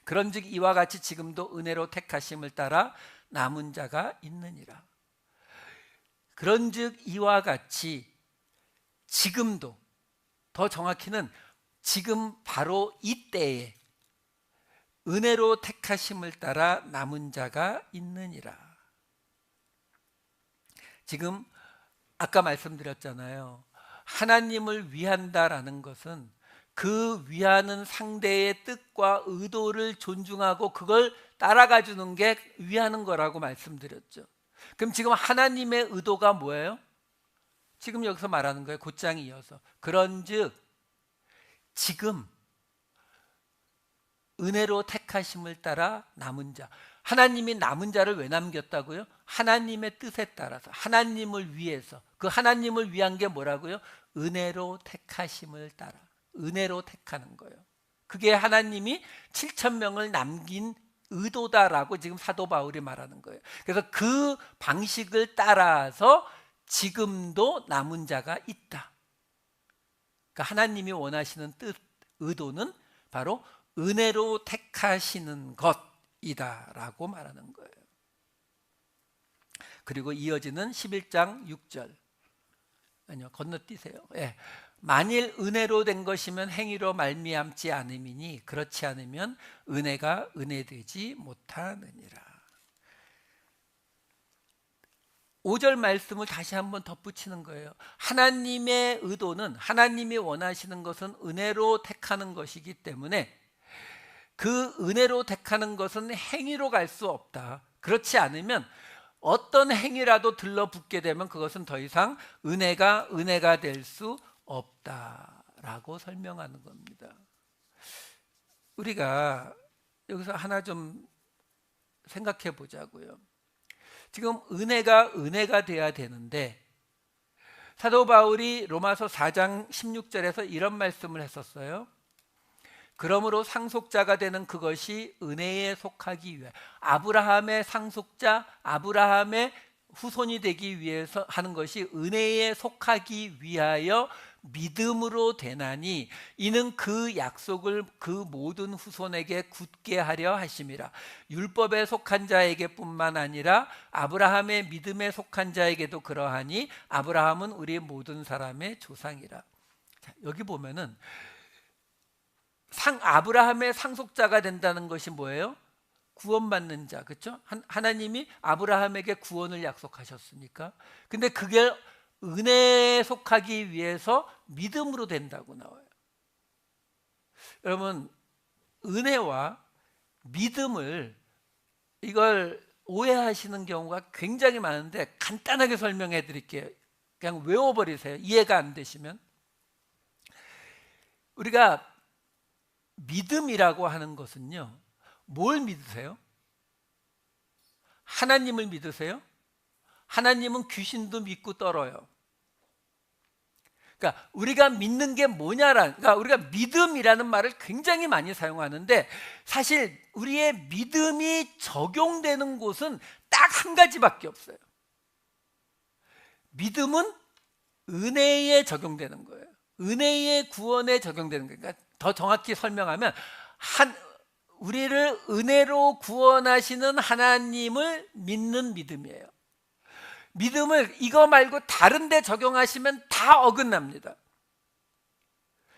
그런즉 이와 같이 지금도 은혜로 택하심을 따라 남은 자가 있느니라. 그런즉 이와 같이 지금도, 더 정확히는 지금 바로 이때에 은혜로 택하심을 따라 남은 자가 있느니라. 지금 아까 말씀드렸잖아요. 하나님을 위한다라는 것은 그 위하는 상대의 뜻과 의도를 존중하고 그걸 따라가 주는 게 위하는 거라고 말씀드렸죠. 그럼 지금 하나님의 의도가 뭐예요? 지금 여기서 말하는 거예요. 곧장 이어서. 그런즉 지금 은혜로 택하심을 따라 남은 자. 하나님이 남은 자를 왜 남겼다고요? 하나님의 뜻에 따라서, 하나님을 위해서. 그 하나님을 위한 게 뭐라고요? 은혜로 택하심을 따라. 은혜로 택하는 거예요. 그게 하나님이 7,000명을 남긴 의도다라고 지금 사도 바울이 말하는 거예요. 그래서 그 방식을 따라서 지금도 남은 자가 있다. 그러니까 하나님이 원하시는 뜻, 의도는 바로 은혜로 택하시는 것이다라고 말하는 거예요. 그리고 이어지는 11장 6절. 아니요, 건너뛰세요. 예. 만일 은혜로 된 것이면 행위로 말미암지 않음이니 그렇지 않으면 은혜가 은혜되지 못하느니라. 5절 말씀을 다시 한번 덧붙이는 거예요. 하나님의 의도는, 하나님이 원하시는 것은 은혜로 택하는 것이기 때문에 그 은혜로 택하는 것은 행위로 갈 수 없다. 그렇지 않으면 어떤 행위라도 들러붙게 되면 그것은 더 이상 은혜가 될 수 없다라고 설명하는 겁니다. 우리가 여기서 하나 좀 생각해 보자고요. 지금 은혜가 돼야 되는데 사도 바울이 로마서 4장 16절에서 이런 말씀을 했었어요. 그러므로 상속자가 되는 그것이 은혜에 속하기 위해, 아브라함의 상속자, 아브라함의 후손이 되기 위해서 하는 것이 은혜에 속하기 위하여 믿음으로 되나니 이는 그 약속을 그 모든 후손에게 굳게 하려 하심이라. 율법에 속한 자에게 뿐만 아니라 아브라함의 믿음에 속한 자에게도 그러하니 아브라함은 우리 모든 사람의 조상이라. 자, 여기 보면은 아브라함의 상속자가 된다는 것이 뭐예요? 구원받는 자, 그렇죠? 하나님이 아브라함에게 구원을 약속하셨으니까. 근데 그게 은혜에 속하기 위해서 믿음으로 된다고 나와요. 여러분, 은혜와 믿음을, 이걸 오해하시는 경우가 굉장히 많은데 간단하게 설명해 드릴게요. 그냥 외워버리세요. 이해가 안 되시면. 우리가 믿음이라고 하는 것은요, 뭘 믿으세요? 하나님을 믿으세요? 하나님은 귀신도 믿고 떨어요. 그러니까 우리가 믿는 게 그러니까 우리가 믿음이라는 말을 굉장히 많이 사용하는데 사실 우리의 믿음이 적용되는 곳은 딱 한 가지밖에 없어요. 믿음은 은혜에 적용되는 거예요. 은혜의 구원에 적용되는 거예요. 그러니까 더 정확히 설명하면 우리를 은혜로 구원하시는 하나님을 믿는 믿음이에요. 믿음을 이거 말고 다른 데 적용하시면 다 어긋납니다.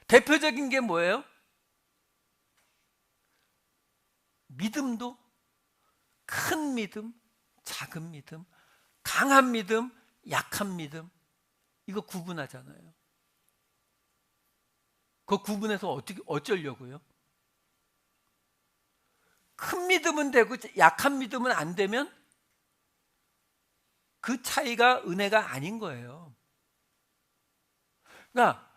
대표적인 게 뭐예요? 믿음도 큰 믿음, 작은 믿음, 강한 믿음, 약한 믿음, 이거 구분하잖아요. 그 구분해서 어쩌려고요? 큰 믿음은 되고 약한 믿음은 안 되면 그 차이가 은혜가 아닌 거예요. 그러니까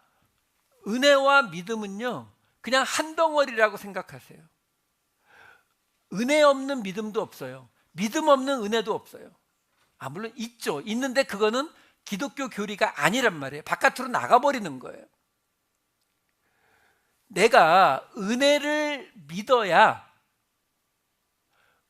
은혜와 믿음은요, 그냥 한 덩어리라고 생각하세요. 은혜 없는 믿음도 없어요. 믿음 없는 은혜도 없어요. 물론 있죠. 있는데 그거는 기독교 교리가 아니란 말이에요. 바깥으로 나가버리는 거예요. 내가 은혜를 믿어야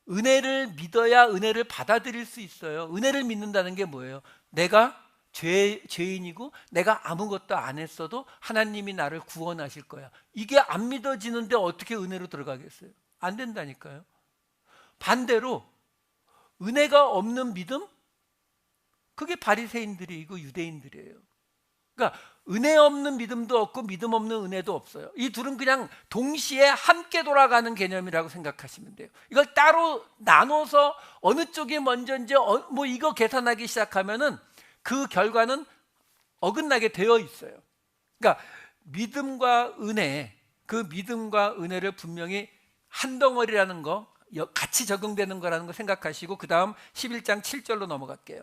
은혜를 받아들일 수 있어요. 은혜를 믿는다는 게 뭐예요? 내가 죄인이고 내가 아무것도 안 했어도 하나님이 나를 구원하실 거야. 이게 안 믿어지는데 어떻게 은혜로 들어가겠어요? 안 된다니까요. 반대로 은혜가 없는 믿음? 그게 바리새인들이고 유대인들이에요. 그러니까 은혜 없는 믿음도 없고 믿음 없는 은혜도 없어요. 이 둘은 그냥 동시에 함께 돌아가는 개념이라고 생각하시면 돼요. 이걸 따로 나눠서 어느 쪽이 먼저인지 뭐 이거 계산하기 시작하면은 그 결과는 어긋나게 되어 있어요. 그러니까 믿음과 은혜, 그 믿음과 은혜를 분명히 한 덩어리라는 거, 같이 적용되는 거라는 거 생각하시고 그 다음 11장 7절로 넘어갈게요.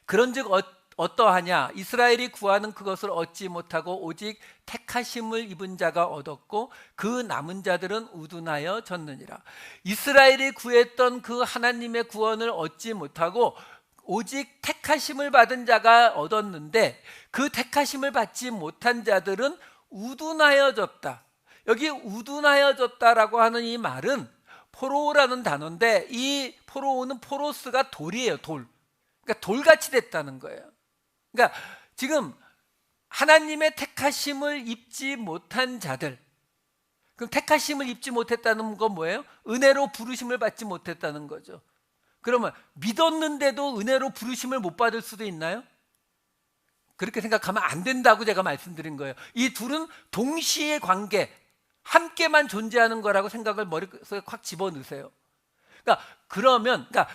그런즉 어떠하냐? 이스라엘이 구하는 그것을 얻지 못하고 오직 택하심을 입은 자가 얻었고 그 남은 자들은 우둔하여 졌느니라. 이스라엘이 구했던 그 하나님의 구원을 얻지 못하고 오직 택하심을 받은 자가 얻었는데 그 택하심을 받지 못한 자들은 우둔하여졌다. 여기 우둔하여졌다라고 하는 이 말은 포로라는 단어인데 이 포로는 포로스가 돌이에요. 돌. 그러니까 돌같이 됐다는 거예요. 그러니까 지금 하나님의 택하심을 입지 못한 자들, 그럼 택하심을 입지 못했다는 건 뭐예요? 은혜로 부르심을 받지 못했다는 거죠. 그러면 믿었는데도 은혜로 부르심을 못 받을 수도 있나요? 그렇게 생각하면 안 된다고 제가 말씀드린 거예요. 이 둘은 동시의 관계, 함께만 존재하는 거라고 생각을 머릿속에 확 집어넣으세요. 그러니까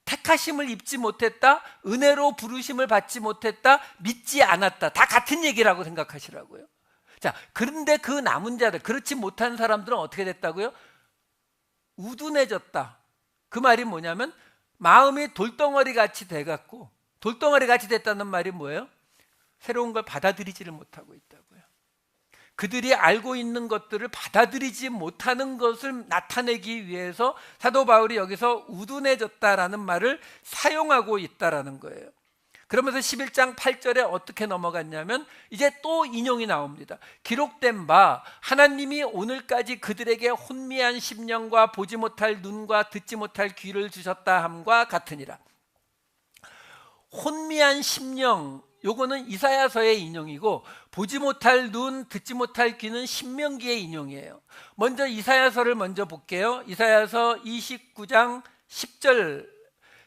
택하심을 입지 못했다, 은혜로 부르심을 받지 못했다, 믿지 않았다, 다 같은 얘기라고 생각하시라고요. 자, 그런데 그 남은 자들, 그렇지 못한 사람들은 어떻게 됐다고요? 우둔해졌다. 그 말이 뭐냐면 마음이 돌덩어리 같이 돼갖고, 돌덩어리 같이 됐다는 말이 뭐예요? 새로운 걸 받아들이지를 못하고 있다고요. 그들이 알고 있는 것들을 받아들이지 못하는 것을 나타내기 위해서 사도 바울이 여기서 우둔해졌다라는 말을 사용하고 있다라는 거예요. 그러면서 11장 8절에 어떻게 넘어갔냐면 이제 또 인용이 나옵니다. 기록된 바 하나님이 오늘까지 그들에게 혼미한 심령과 보지 못할 눈과 듣지 못할 귀를 주셨다 함과 같으니라. 혼미한 심령, 요거는 이사야서의 인용이고 보지 못할 눈, 듣지 못할 귀는 신명기의 인용이에요. 먼저 이사야서를 먼저 볼게요. 이사야서 29장 10절.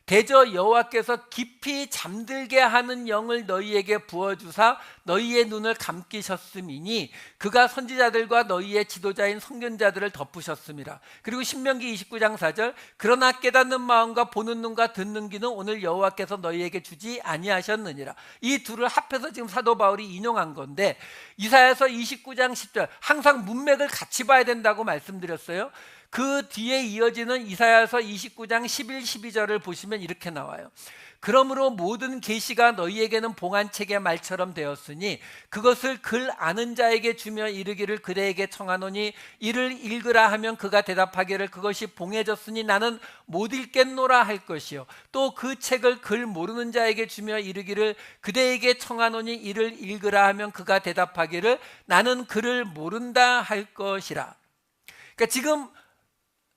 대저 여호와께서 깊이 잠들게 하는 영을 너희에게 부어주사 너희의 눈을 감기셨음이니 그가 선지자들과 너희의 지도자인 선견자들을 덮으셨음이라. 그리고 신명기 29장 4절. 그러나 깨닫는 마음과 보는 눈과 듣는 귀는 오늘 여호와께서 너희에게 주지 아니하셨느니라. 이 둘을 합해서 지금 사도 바울이 인용한 건데 이사야서 29장 10절, 항상 문맥을 같이 봐야 된다고 말씀드렸어요. 그 뒤에 이어지는 이사야서 29장 11, 12절을 보시면 이렇게 나와요. 그러므로 모든 계시가 너희에게는 봉안책의 말처럼 되었으니 그것을 글 아는 자에게 주며 이르기를 그대에게 청하노니 이를 읽으라 하면 그가 대답하기를 그것이 봉해졌으니 나는 못 읽겠노라 할 것이요 또 그 책을 글 모르는 자에게 주며 이르기를 그대에게 청하노니 이를 읽으라 하면 그가 대답하기를 나는 글을 모른다 할 것이라. 그러니까 지금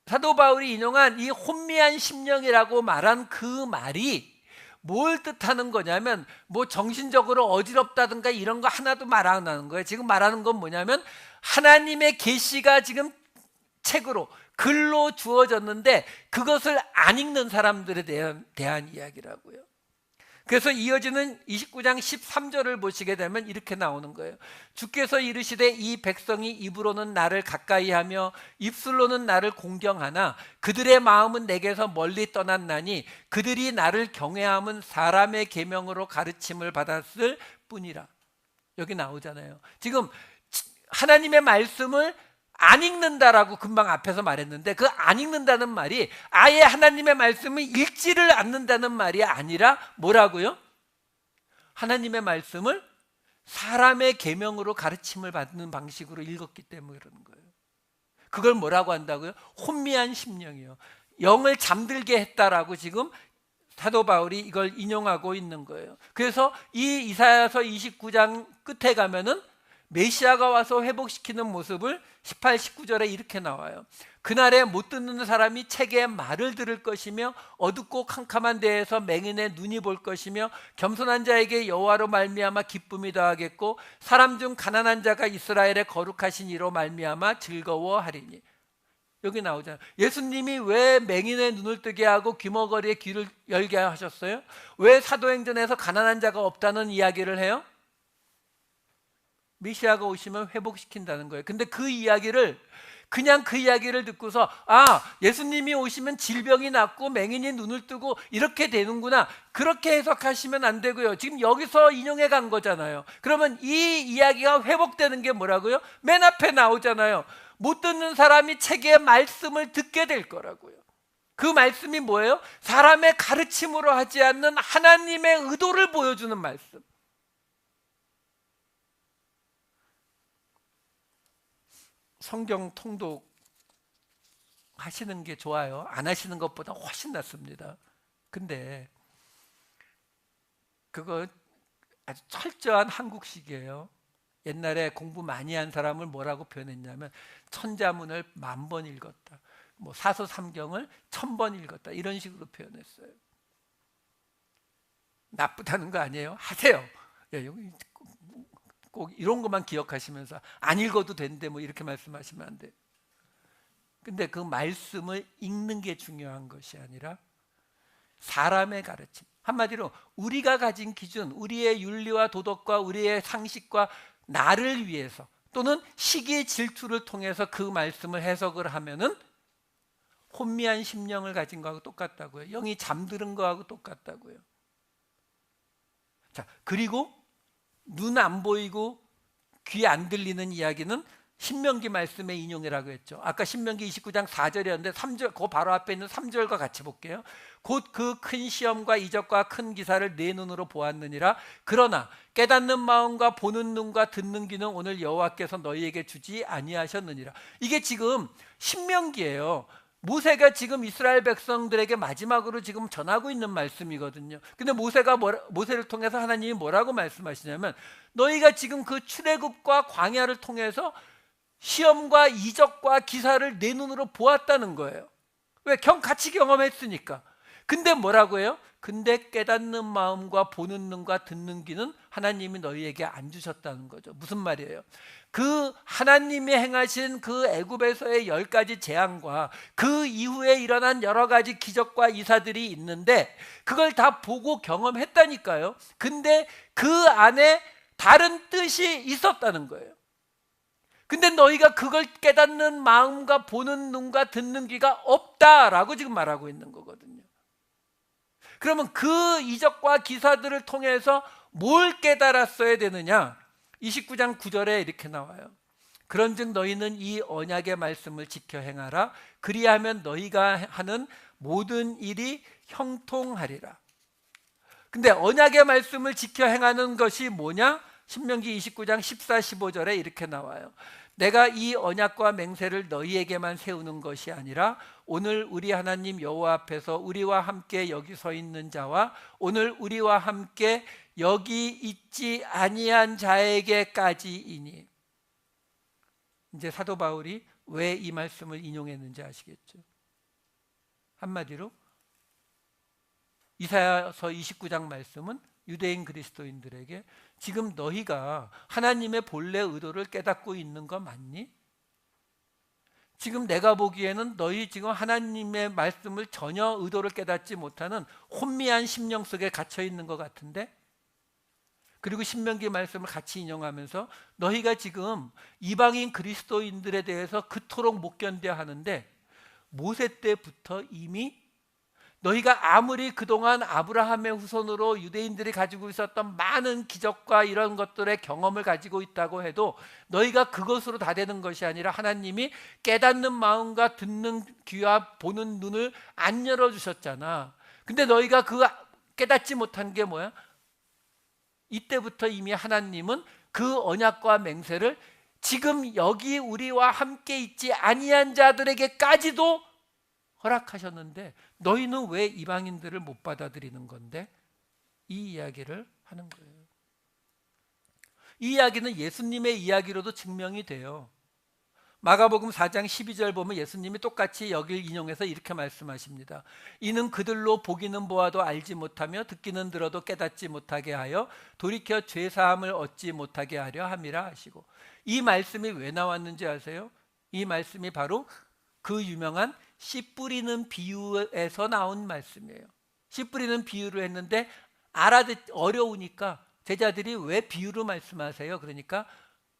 사도 바울이 인용한 이 혼미한 심령이라고 말한 그 말이 뭘 뜻하는 거냐면 뭐 정신적으로 어지럽다든가 이런 거 하나도 말 안 하는 거예요. 지금 말하는 건 뭐냐면 하나님의 계시가 지금 책으로 글로 주어졌는데 그것을 안 읽는 사람들에 대한 이야기라고요. 그래서 이어지는 29장 13절을 보시게 되면 이렇게 나오는 거예요. 주께서 이르시되 이 백성이 입으로는 나를 가까이하며 입술로는 나를 공경하나 그들의 마음은 내게서 멀리 떠났나니 그들이 나를 경외함은 사람의 계명으로 가르침을 받았을 뿐이라. 여기 나오잖아요. 지금 하나님의 말씀을 안 읽는다라고 금방 앞에서 말했는데 그 안 읽는다는 말이 아예 하나님의 말씀을 읽지를 않는다는 말이 아니라 뭐라고요? 하나님의 말씀을 사람의 계명으로 가르침을 받는 방식으로 읽었기 때문에 그러는 거예요. 그걸 뭐라고 한다고요? 혼미한 심령이요. 영을 잠들게 했다라고 지금 사도 바울이 이걸 인용하고 있는 거예요. 그래서 이 이사야서 29장 끝에 가면은 메시아가 와서 회복시키는 모습을 18, 19절에 이렇게 나와요. 그날에 못 듣는 사람이 책의 말을 들을 것이며 어둡고 캄캄한 데에서 맹인의 눈이 볼 것이며 겸손한 자에게 여호와로 말미암아 기쁨이 더하겠고 사람 중 가난한 자가 이스라엘의 거룩하신 이로 말미암아 즐거워하리니. 여기 나오잖아요. 예수님이 왜 맹인의 눈을 뜨게 하고 귀머거리의 귀를 열게 하셨어요? 왜 사도행전에서 가난한 자가 없다는 이야기를 해요? 메시아가 오시면 회복시킨다는 거예요. 근데 그 이야기를 그냥 그 이야기를 듣고서 예수님이 오시면 질병이 낫고 맹인이 눈을 뜨고 이렇게 되는구나, 그렇게 해석하시면 안 되고요. 지금 여기서 인용해 간 거잖아요. 그러면 이 이야기가 회복되는 게 뭐라고요? 맨 앞에 나오잖아요. 못 듣는 사람이 책의 말씀을 듣게 될 거라고요. 그 말씀이 뭐예요? 사람의 가르침으로 하지 않는 하나님의 의도를 보여주는 말씀. 성경 통독 하시는 게 좋아요. 안 하시는 것보다 훨씬 낫습니다. 근데 그거 아주 철저한 한국식이에요. 옛날에 공부 많이 한 사람을 뭐라고 표현했냐면 천자문을 10,000번 읽었다, 뭐 사서삼경을 1000번 읽었다, 이런 식으로 표현했어요. 나쁘다는 거 아니에요. 하세요. 꼭 이런 것만 기억하시면서 안 읽어도 되는데 뭐 이렇게 말씀하시면 안 돼요. 근데 그 말씀을 읽는 게 중요한 것이 아니라 사람의 가르침, 한마디로 우리가 가진 기준, 우리의 윤리와 도덕과 우리의 상식과 나를 위해서 또는 시기의 질투를 통해서 그 말씀을 해석을 하면은 혼미한 심령을 가진 거하고 똑같다고요. 영이 잠드는 거하고 똑같다고요. 자, 그리고 눈 안 보이고 귀 안 들리는 이야기는 신명기 말씀의 인용이라고 했죠. 아까 신명기 29장 4절이었는데 3절, 그 바로 앞에 있는 3절과 같이 볼게요. 곧 그 큰 시험과 이적과 큰 기사를 내 눈으로 보았느니라. 그러나 깨닫는 마음과 보는 눈과 듣는 귀는 오늘 여호와께서 너희에게 주지 아니하셨느니라. 이게 지금 신명기예요. 모세가 지금 이스라엘 백성들에게 마지막으로 지금 전하고 있는 말씀이거든요. 근데 모세를 통해서 하나님이 뭐라고 말씀하시냐면 너희가 지금 그 출애굽과 광야를 통해서 시험과 이적과 기사를 내 눈으로 보았다는 거예요. 왜? 같이 경험했으니까. 근데 뭐라고 해요? 근데 깨닫는 마음과 보는 눈과 듣는 귀는 하나님이 너희에게 안 주셨다는 거죠. 무슨 말이에요? 그 하나님이 행하신 그 애굽에서의 10가지 재앙과 그 이후에 일어난 여러 가지 기적과 이사들이 있는데 그걸 다 보고 경험했다니까요. 근데 그 안에 다른 뜻이 있었다는 거예요. 근데 너희가 그걸 깨닫는 마음과 보는 눈과 듣는 귀가 없다라고 지금 말하고 있는 거거든요. 그러면 그 이적과 기사들을 통해서 뭘 깨달았어야 되느냐? 29장 9절에 이렇게 나와요. 그런즉 너희는 이 언약의 말씀을 지켜 행하라. 그리하면 너희가 하는 모든 일이 형통하리라. 근데 언약의 말씀을 지켜 행하는 것이 뭐냐? 신명기 29장 14, 15절에 이렇게 나와요. 내가 이 언약과 맹세를 너희에게만 세우는 것이 아니라 오늘 우리 하나님 여호와 앞에서 우리와 함께 여기 서 있는 자와 오늘 우리와 함께 여기 있지 아니한 자에게까지이니. 이제 사도 바울이 왜 이 말씀을 인용했는지 아시겠죠? 한마디로 이사야서 29장 말씀은 유대인 그리스도인들에게 지금 너희가 하나님의 본래 의도를 깨닫고 있는 거 맞니? 지금 내가 보기에는 너희 지금 하나님의 말씀을 전혀 의도를 깨닫지 못하는 혼미한 심령 속에 갇혀 있는 것 같은데? 그리고 신명기 말씀을 같이 인용하면서 너희가 지금 이방인 그리스도인들에 대해서 그토록 못 견뎌 하는데 모세 때부터 이미 너희가 아무리 그동안 아브라함의 후손으로 유대인들이 가지고 있었던 많은 기적과 이런 것들의 경험을 가지고 있다고 해도 너희가 그것으로 다 되는 것이 아니라 하나님이 깨닫는 마음과 듣는 귀와 보는 눈을 안 열어주셨잖아. 근데 너희가 그 깨닫지 못한 게 뭐야? 이때부터 이미 하나님은 그 언약과 맹세를 지금 여기 우리와 함께 있지 아니한 자들에게까지도 허락하셨는데 너희는 왜 이방인들을 못 받아들이는 건데? 이 이야기를 하는 거예요. 이 이야기는 예수님의 이야기로도 증명이 돼요. 마가복음 4장 12절 보면 예수님이 똑같이 여길 인용해서 이렇게 말씀하십니다. 이는 그들로 보기는 보아도 알지 못하며 듣기는 들어도 깨닫지 못하게 하여 돌이켜 죄사함을 얻지 못하게 하려 함이라 하시고, 이 말씀이 왜 나왔는지 아세요? 이 말씀이 바로 그 유명한 씨 뿌리는 비유에서 나온 말씀이에요. 씨 뿌리는 비유를 했는데 어려우니까 제자들이 왜 비유로 말씀하세요? 그러니까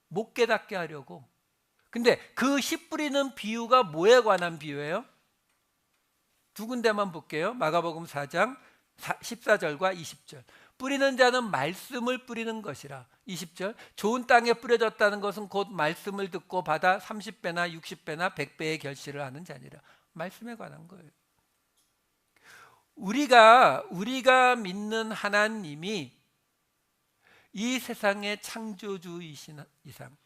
못 깨닫게 하려고. 근데 그 씨 뿌리는 비유가 뭐에 관한 비유예요? 두 군데만 볼게요. 마가복음 4장 14절과 20절. 뿌리는 자는 말씀을 뿌리는 것이라. 20절. 좋은 땅에 뿌려졌다는 것은 곧 말씀을 듣고 받아 30배나 60배나 100배의 결실을 하는 자니라. 말씀에 관한 거예요. 우리가 믿는 하나님이 이 세상의 창조주이신 이상,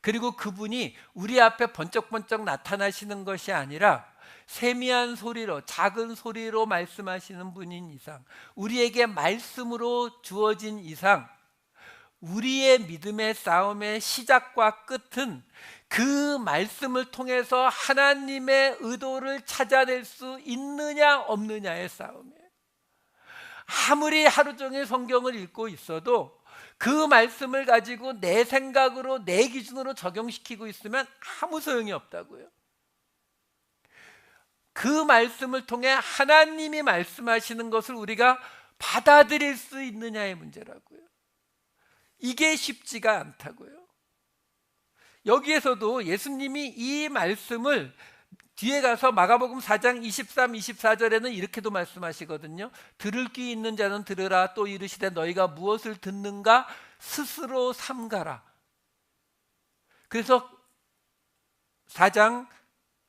그리고 그분이 우리 앞에 번쩍번쩍 나타나시는 것이 아니라 세미한 소리로, 작은 소리로 말씀하시는 분인 이상, 우리에게 말씀으로 주어진 이상, 우리의 믿음의 싸움의 시작과 끝은 그 말씀을 통해서 하나님의 의도를 찾아낼 수 있느냐 없느냐의 싸움이에요. 아무리 하루 종일 성경을 읽고 있어도 그 말씀을 가지고 내 생각으로, 내 기준으로 적용시키고 있으면 아무 소용이 없다고요. 그 말씀을 통해 하나님이 말씀하시는 것을 우리가 받아들일 수 있느냐의 문제라고요. 이게 쉽지가 않다고요. 여기에서도 예수님이 이 말씀을 뒤에 가서 마가복음 4장 23, 24절에는 이렇게도 말씀하시거든요. 들을 귀 있는 자는 들으라. 또 이르시되 너희가 무엇을 듣는가 스스로 삼가라. 그래서 4장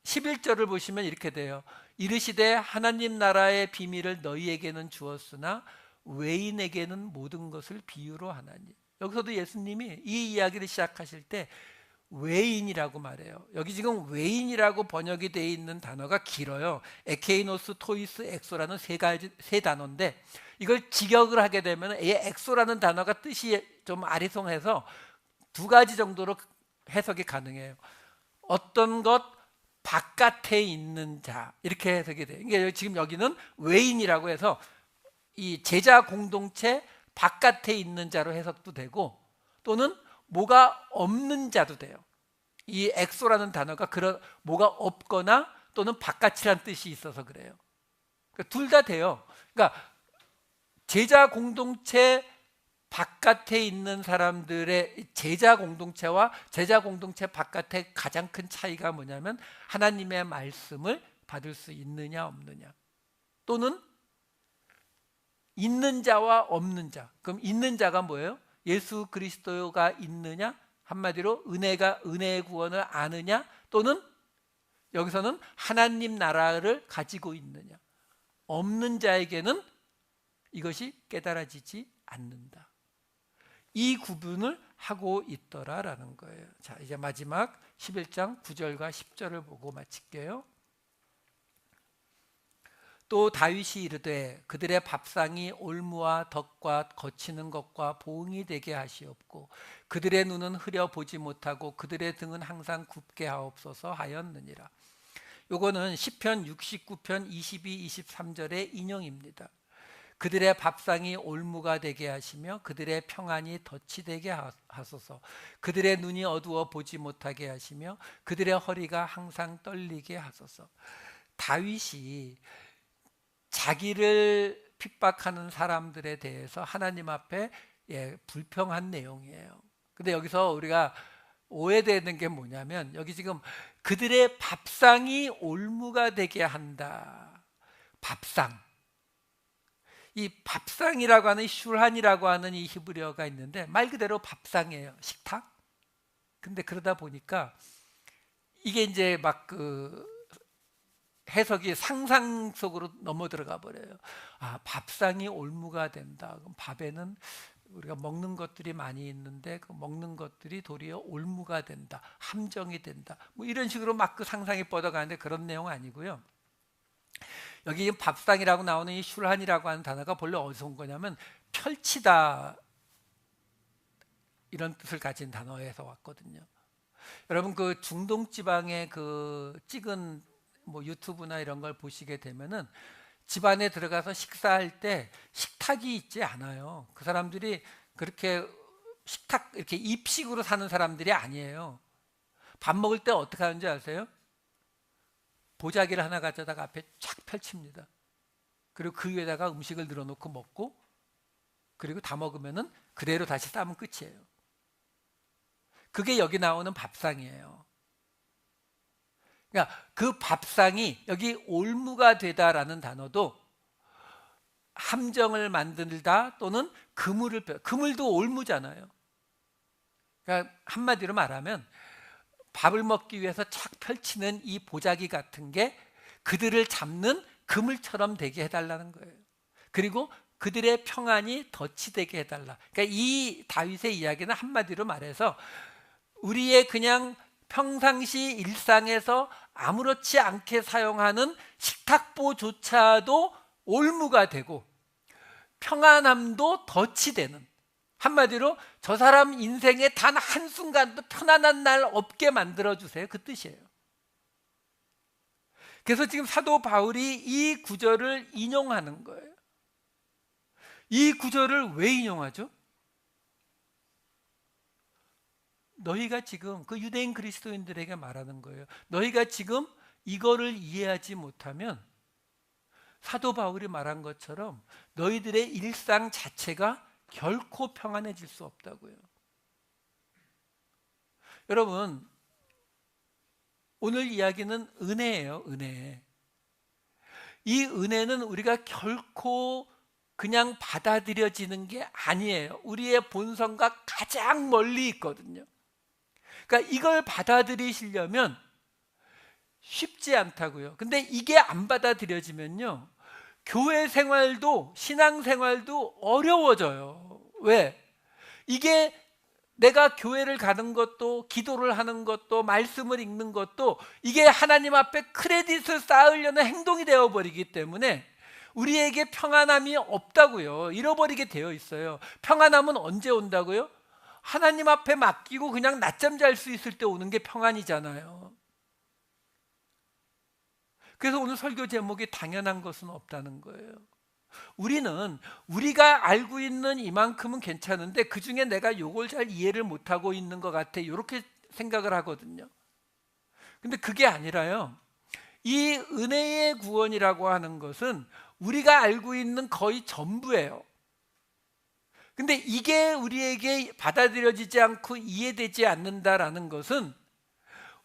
11절을 보시면 이렇게 돼요. 이르시되 하나님 나라의 비밀을 너희에게는 주었으나 외인에게는 모든 것을 비유로 하나니. 여기서도 예수님이 이 이야기를 시작하실 때 외인이라고 말해요. 여기 지금 외인이라고 번역이 되어 있는 단어가 길어요. 에케이노스, 토이스, 엑소라는 세 단어인데, 이걸 직역을 하게 되면 이 엑소라는 단어가 뜻이 좀 아리송해서 두 가지 정도로 해석이 가능해요. 어떤 것 바깥에 있는 자, 이렇게 해석이 돼요. 그러니까 지금 여기는 외인이라고 해서 이 제자 공동체 바깥에 있는 자로 해석도 되고, 또는 뭐가 없는 자도 돼요. 이 엑소라는 단어가 뭐가 없거나 또는 바깥이란 뜻이 있어서 그래요. 그러니까 둘 다 돼요. 그러니까 제자 공동체 바깥에 있는 사람들의 제자 공동체와 제자 공동체 바깥의 가장 큰 차이가 뭐냐면 하나님의 말씀을 받을 수 있느냐 없느냐, 또는 있는 자와 없는 자. 그럼 있는 자가 뭐예요? 예수 그리스도가 있느냐? 한마디로 은혜의 구원을 아느냐? 또는 여기서는 하나님 나라를 가지고 있느냐? 없는 자에게는 이것이 깨달아지지 않는다. 이 구분을 하고 있더라라는 거예요. 자, 이제 마지막 11장 9절과 10절을 보고 마칠게요. 또 다윗이 이르되 그들의 밥상이 올무와 덕과 거치는 것과 보응이 되게 하시옵고 그들의 눈은 흐려 보지 못하고 그들의 등은 항상 굽게 하옵소서 하였느니라. 요거는 시편 69편 22, 23절의 인용입니다. 그들의 밥상이 올무가 되게 하시며 그들의 평안이 덫이 되게 하소서. 그들의 눈이 어두워 보지 못하게 하시며 그들의 허리가 항상 떨리게 하소서. 다윗이 자기를 핍박하는 사람들에 대해서 하나님 앞에 불평한 내용이에요. 근데 여기서 우리가 오해되는 게 뭐냐면 여기 지금 그들의 밥상이 올무가 되게 한다. 밥상. 이 밥상이라고 하는 슐한이라고 하는 이 히브리어가 있는데 말 그대로 밥상이에요. 식탁. 근데 그러다 보니까 이게 이제 막 해석이 상상 속으로 넘어 들어가 버려요. 아, 밥상이 올무가 된다. 그럼 밥에는 우리가 먹는 것들이 많이 있는데 그 먹는 것들이 도리어 올무가 된다, 함정이 된다, 뭐 이런 식으로 막 그 상상이 뻗어가는데 그런 내용 아니고요. 여기 밥상이라고 나오는 이 슐한이라고 하는 단어가 본래 어디서 온 거냐면 펼치다 이런 뜻을 가진 단어에서 왔거든요. 여러분 그 중동 지방의 그 찍은 뭐 유튜브나 이런 걸 보시게 되면은 집안에 들어가서 식사할 때 식탁이 있지 않아요. 그 사람들이 그렇게 식탁 이렇게 입식으로 사는 사람들이 아니에요. 밥 먹을 때 어떻게 하는지 아세요? 보자기를 하나 가져다가 앞에 쫙 펼칩니다. 그리고 그 위에다가 음식을 늘어놓고 먹고, 그리고 다 먹으면은 그대로 다시 싸면 끝이에요. 그게 여기 나오는 밥상이에요. 그러니까 그 밥상이 여기 올무가 되다라는 단어도 함정을 만들다 또는 그물도 올무잖아요. 그러니까 한마디로 말하면 밥을 먹기 위해서 착 펼치는 이 보자기 같은 게 그들을 잡는 그물처럼 되게 해달라는 거예요. 그리고 그들의 평안이 덫이 되게 해달라. 그러니까 이 다윗의 이야기는 한마디로 말해서 우리의 그냥 평상시 일상에서 아무렇지 않게 사용하는 식탁보조차도 올무가 되고 평안함도 덫이 되는, 한마디로 저 사람 인생에 단 한순간도 편안한 날 없게 만들어주세요, 그 뜻이에요. 그래서 지금 사도 바울이 이 구절을 인용하는 거예요. 이 구절을 왜 인용하죠? 너희가 지금 그 유대인 그리스도인들에게 말하는 거예요. 너희가 지금 이거를 이해하지 못하면 사도 바울이 말한 것처럼 너희들의 일상 자체가 결코 평안해질 수 없다고요. 여러분, 오늘 이야기는 은혜예요, 은혜. 이 은혜는 우리가 결코 그냥 받아들여지는 게 아니에요. 우리의 본성과 가장 멀리 있거든요. 그러니까 이걸 받아들이시려면 쉽지 않다고요. 근데 이게 안 받아들여지면요, 교회 생활도 신앙 생활도 어려워져요. 왜? 이게 내가 교회를 가는 것도 기도를 하는 것도 말씀을 읽는 것도 이게 하나님 앞에 크레딧을 쌓으려는 행동이 되어버리기 때문에 우리에게 평안함이 없다고요. 잃어버리게 되어 있어요. 평안함은 언제 온다고요? 하나님 앞에 맡기고 그냥 낮잠 잘 수 있을 때 오는 게 평안이잖아요. 그래서 오늘 설교 제목이 당연한 것은 없다는 거예요. 우리는 우리가 알고 있는 이만큼은 괜찮은데 그중에 내가 요걸 잘 이해를 못하고 있는 것 같아, 이렇게 생각을 하거든요. 근데 그게 아니라요, 이 은혜의 구원이라고 하는 것은 우리가 알고 있는 거의 전부예요. 근데 이게 우리에게 받아들여지지 않고 이해되지 않는다라는 것은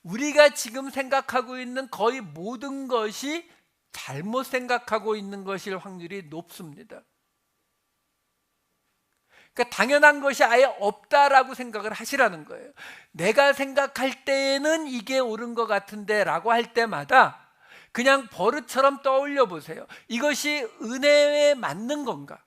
우리가 지금 생각하고 있는 거의 모든 것이 잘못 생각하고 있는 것일 확률이 높습니다. 그러니까 당연한 것이 아예 없다라고 생각을 하시라는 거예요. 내가 생각할 때에는 이게 옳은 것 같은데 라고 할 때마다 그냥 버릇처럼 떠올려 보세요. 이것이 은혜에 맞는 건가?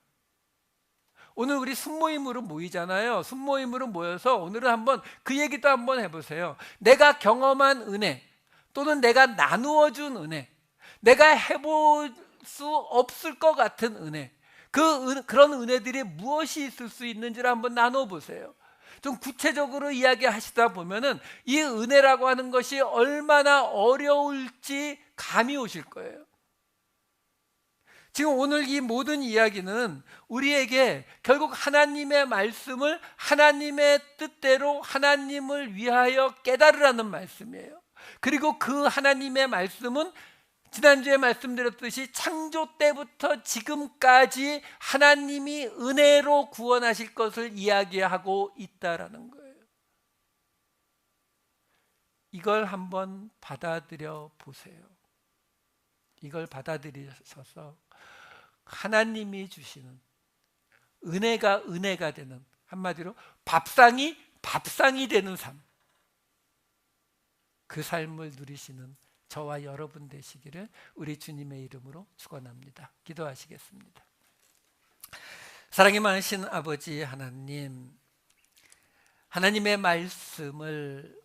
오늘 우리 순모임으로 모이잖아요. 순모임으로 모여서 오늘은 한번 그 얘기도 한번 해보세요. 내가 경험한 은혜 또는 내가 나누어 준 은혜, 내가 해볼 수 없을 것 같은 은혜, 그런 은혜들이 무엇이 있을 수 있는지를 한번 나눠보세요. 좀 구체적으로 이야기하시다 보면은 이 은혜라고 하는 것이 얼마나 어려울지 감이 오실 거예요. 지금 오늘 이 모든 이야기는 우리에게 결국 하나님의 말씀을 하나님의 뜻대로 하나님을 위하여 깨달으라는 말씀이에요. 그리고 그 하나님의 말씀은 지난주에 말씀드렸듯이 창조 때부터 지금까지 하나님이 은혜로 구원하실 것을 이야기하고 있다라는 거예요. 이걸 한번 받아들여 보세요. 이걸 받아들이셔서 하나님이 주시는 은혜가 되는, 한마디로 밥상이 되는 삶, 그 삶을 누리시는 저와 여러분 되시기를 우리 주님의 이름으로 축원합니다. 기도하시겠습니다. 사랑이 많으신 아버지 하나님, 하나님의 말씀을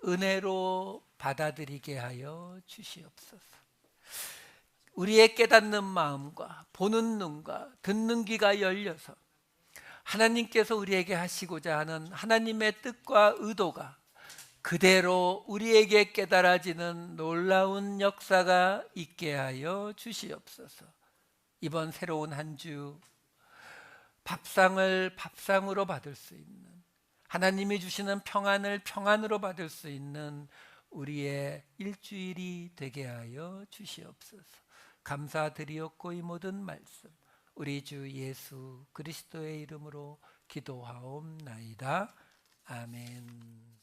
은혜로 받아들이게 하여 주시옵소서. 우리의 깨닫는 마음과 보는 눈과 듣는 귀가 열려서 하나님께서 우리에게 하시고자 하는 하나님의 뜻과 의도가 그대로 우리에게 깨달아지는 놀라운 역사가 있게 하여 주시옵소서. 이번 새로운 한 주 밥상을 밥상으로 받을 수 있는, 하나님이 주시는 평안을 평안으로 받을 수 있는 우리의 일주일이 되게 하여 주시옵소서. 감사드리옵고 이 모든 말씀 우리 주 예수 그리스도의 이름으로 기도하옵나이다. 아멘.